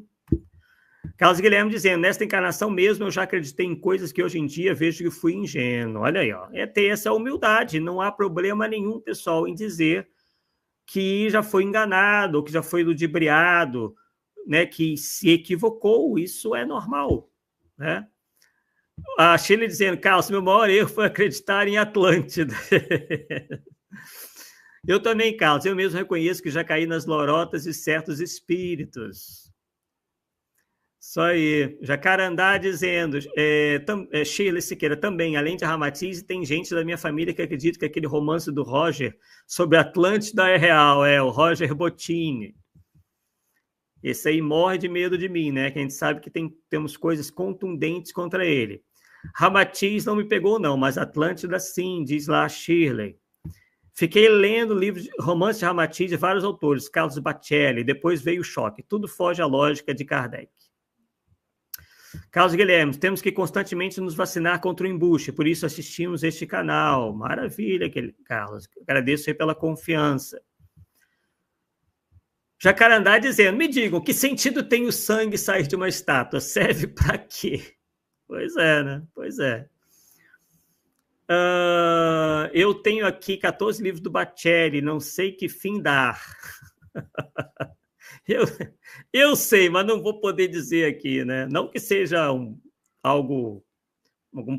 Carlos Guilherme dizendo, nesta encarnação mesmo eu já acreditei em coisas que hoje em dia vejo que fui ingênuo. Olha aí, ó, é ter essa humildade, não há problema nenhum, pessoal, em dizer que já foi enganado, ou que já foi ludibriado, né, que se equivocou, isso é normal, né? A Shirley dizendo, Carlos, meu maior erro foi acreditar em Atlântida. Eu também, Carlos, eu mesmo reconheço que já caí nas lorotas de certos espíritos. Só aí. Jacarandá dizendo, Shirley Siqueira também, além de Ramatiz, tem gente da minha família que acredita que aquele romance do Roger sobre Atlântida é real, o Roger Bottini. Esse aí morre de medo de mim, né? Que a gente sabe que temos coisas contundentes contra ele. Ramatiz não me pegou, não, mas Atlântida sim, diz lá a Shirley. Fiquei lendo livros de romance de Ramatiz de vários autores, Carlos Bacelli, depois veio o choque. Tudo foge à lógica de Kardec. Carlos Guilherme, temos que constantemente nos vacinar contra o embuste, por isso assistimos este canal. Maravilha, Carlos. Agradeço aí pela confiança. Jacarandá dizendo, me digam, que sentido tem o sangue sair de uma estátua? Serve para quê? Pois é, né? Pois é. Eu tenho aqui 14 livros do Bacelli, não sei que fim dar. Eu sei, mas não vou poder dizer aqui, né? Não que seja algum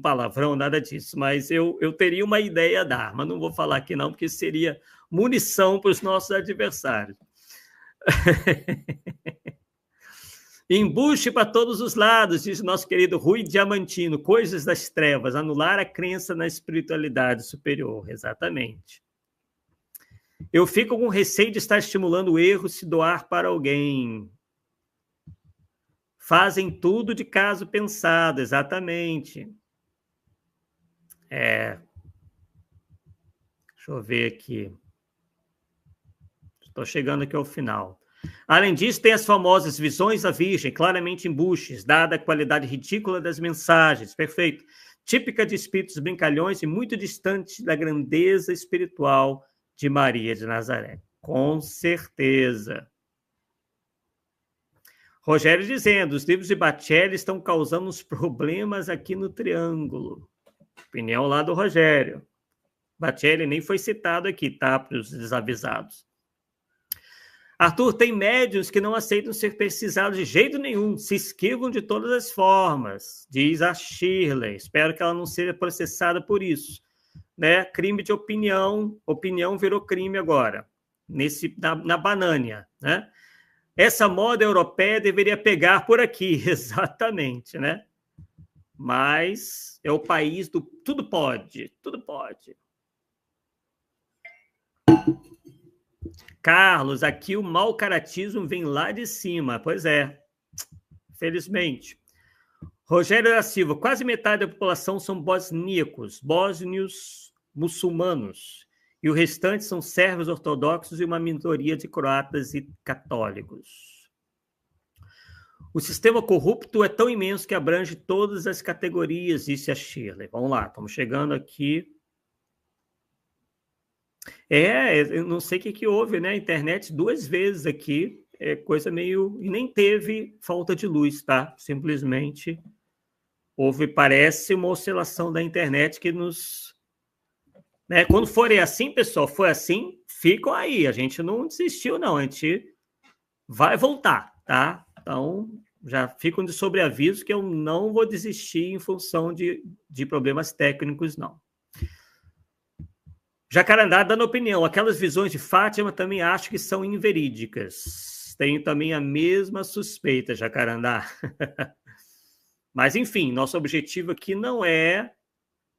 palavrão, nada disso, mas eu teria uma ideia a dar, mas não vou falar aqui não, porque seria munição para os nossos adversários. Embuste para todos os lados, diz nosso querido Rui Diamantino, coisas das trevas, anular a crença na espiritualidade superior, exatamente. Eu fico com receio de estar estimulando o erro se doar para alguém. Fazem tudo de caso pensado, exatamente. Deixa eu ver aqui. Estou chegando aqui ao final. Além disso, tem as famosas visões da Virgem, claramente embuches, dada a qualidade ridícula das mensagens. Perfeito. Típica de espíritos brincalhões e muito distante da grandeza espiritual de Maria de Nazaré. Com certeza. Rogério dizendo, os livros de Bacelli estão causando uns problemas aqui no Triângulo. Opinião lá do Rogério. Bacelli nem foi citado aqui, tá? Para os desavisados. Arthur, tem médiuns que não aceitam ser precisados de jeito nenhum, se esquivam de todas as formas, diz a Shirley. Espero que ela não seja processada por isso. Né? Crime de opinião virou crime agora, na Banânia. Né? Essa moda europeia deveria pegar por aqui, exatamente. Né? Mas é o país do tudo pode, tudo pode. Carlos, aqui o mau caratismo vem lá de cima. Pois é, felizmente. Rogério da Silva, quase metade da população são bosníacos, bósnios muçulmanos, e o restante são sérvios ortodoxos e uma minoria de croatas e católicos. O sistema corrupto é tão imenso que abrange todas as categorias, disse a Shirley. Vamos lá, estamos chegando aqui. Eu não sei o que houve, né? A internet 2 vezes aqui, coisa meio... E nem teve falta de luz, tá? Simplesmente houve, parece, uma oscilação da internet que nos... Né? Quando forem assim, pessoal, foi assim, ficam aí. A gente não desistiu, não. A gente vai voltar, tá? Então, já ficam de sobreaviso que eu não vou desistir em função de problemas técnicos, não. Jacarandá dando opinião. Aquelas visões de Fátima também acho que são inverídicas. Tenho também a mesma suspeita, Jacarandá. Mas, enfim, nosso objetivo aqui não é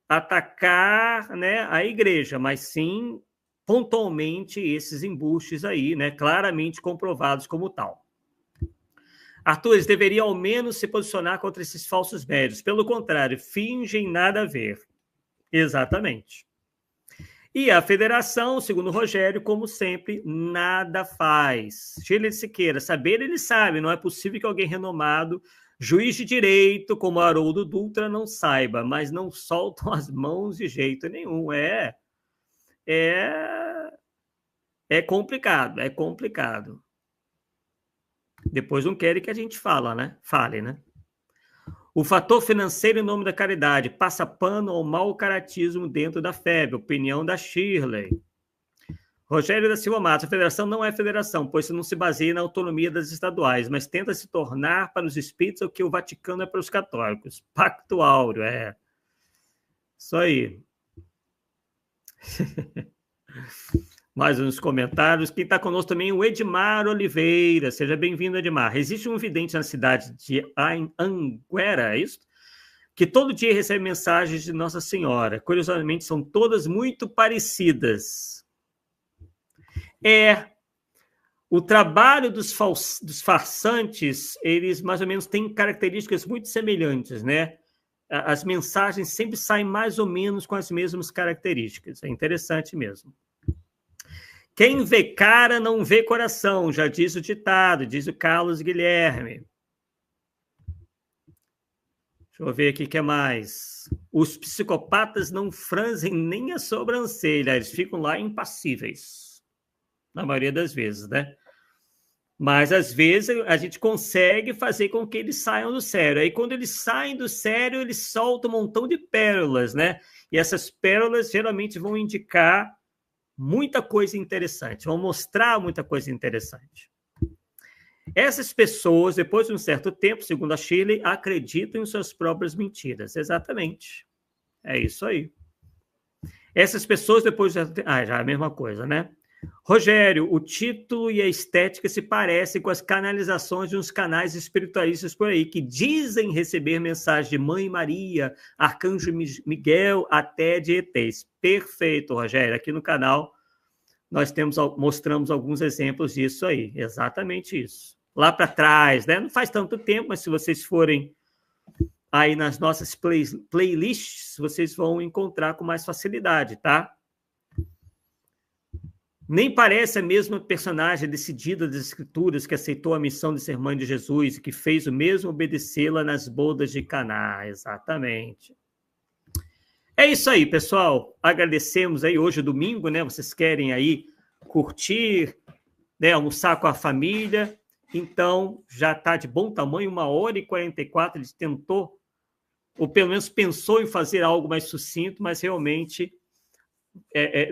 atacar, né, a igreja, mas sim, pontualmente, esses embustes aí, né, claramente comprovados como tal. Arthur, eles deveriam ao menos se posicionar contra esses falsos médios. Pelo contrário, fingem nada a ver. Exatamente. E a federação, segundo o Rogério, como sempre, nada faz. Shirley Siqueira, saber ele sabe, não é possível que alguém renomado, juiz de direito, como Haroldo Dutra, não saiba, mas não soltam as mãos de jeito nenhum. É complicado, é complicado. Depois não querem que a gente fale, né? O fator financeiro em nome da caridade passa pano ao mau caratismo dentro da FEB, opinião da Shirley. Rogério da Silva Matos, a federação não é federação, pois não se baseia na autonomia das estaduais, mas tenta se tornar para os espíritos o que o Vaticano é para os católicos. Pacto áureo, Isso aí. Mais uns comentários. Quem está conosco também é o Edmar Oliveira. Seja bem-vindo, Edmar. Existe um vidente na cidade de Anguera, é isso? Que todo dia recebe mensagens de Nossa Senhora. Curiosamente, são todas muito parecidas. O trabalho dos farsantes, eles mais ou menos têm características muito semelhantes, né? As mensagens sempre saem mais ou menos com as mesmas características. É interessante mesmo. Quem vê cara não vê coração, já diz o ditado, diz o Carlos Guilherme. Deixa eu ver aqui o que mais. Os psicopatas não franzem nem a sobrancelha, eles ficam lá impassíveis. Na maioria das vezes, né? Mas, às vezes, a gente consegue fazer com que eles saiam do sério. Aí, quando eles saem do sério, eles soltam um montão de pérolas, né? E essas pérolas geralmente vão indicar muita coisa interessante, vão mostrar muita coisa interessante. Essas pessoas, depois de um certo tempo, segundo a Shirley, acreditam em suas próprias mentiras. Exatamente. É isso aí. Essas pessoas, depois de... já é a mesma coisa, né? Rogério, o título e a estética se parecem com as canalizações de uns canais espiritualistas por aí, que dizem receber mensagem de Mãe Maria, Arcanjo Miguel, até de ETs. Perfeito, Rogério. Aqui no canal nós mostramos alguns exemplos disso aí. Exatamente isso. Lá para trás, né? Não faz tanto tempo, mas se vocês forem aí nas nossas playlists, vocês vão encontrar com mais facilidade, tá? Nem parece a mesma personagem decidida das Escrituras que aceitou a missão de ser mãe de Jesus e que fez o mesmo obedecê-la nas bodas de Caná. Exatamente. É isso aí, pessoal. Agradecemos aí hoje, domingo, né? Vocês querem aí curtir, né? Almoçar com a família. Então, já está de bom tamanho, 1h44. Ele tentou, ou pelo menos pensou em fazer algo mais sucinto, mas realmente...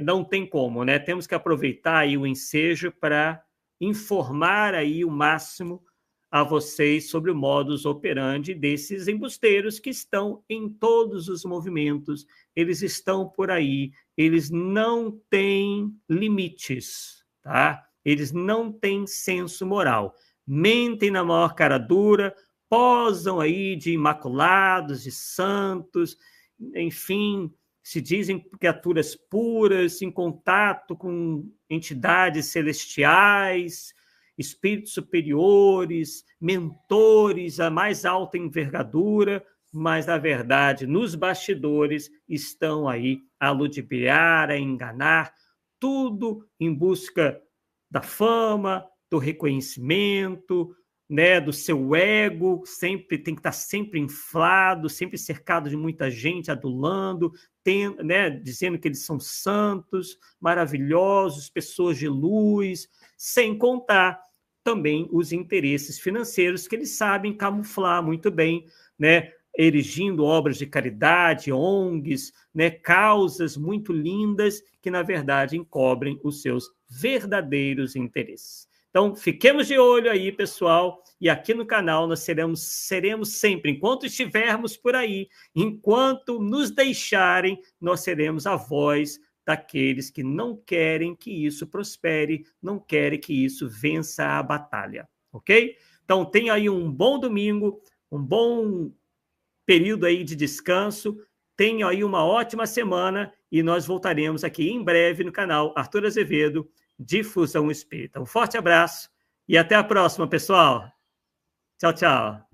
não tem como, né? Temos que aproveitar aí o ensejo para informar aí o máximo a vocês sobre o modus operandi desses embusteiros que estão em todos os movimentos, eles estão por aí, eles não têm limites, tá? Eles não têm senso moral, mentem na maior cara dura, posam aí de imaculados, de santos, enfim... se dizem criaturas puras, em contato com entidades celestiais, espíritos superiores, mentores a mais alta envergadura, mas, na verdade, nos bastidores estão aí a ludibriar, a enganar, tudo em busca da fama, do reconhecimento, né, do seu ego, sempre tem que estar sempre inflado, sempre cercado de muita gente adulando, né, dizendo que eles são santos, maravilhosos, pessoas de luz, sem contar também os interesses financeiros que eles sabem camuflar muito bem, né, erigindo obras de caridade, ONGs, né, causas muito lindas que, na verdade, encobrem os seus verdadeiros interesses. Então, fiquemos de olho aí, pessoal, e aqui no canal nós seremos sempre, enquanto estivermos por aí, enquanto nos deixarem, nós seremos a voz daqueles que não querem que isso prospere, não querem que isso vença a batalha, ok? Então, tenha aí um bom domingo, um bom período aí de descanso, tenha aí uma ótima semana e nós voltaremos aqui em breve no canal Arthur Azevedo, Difusão Espírita. Um forte abraço e até a próxima, pessoal. Tchau, tchau.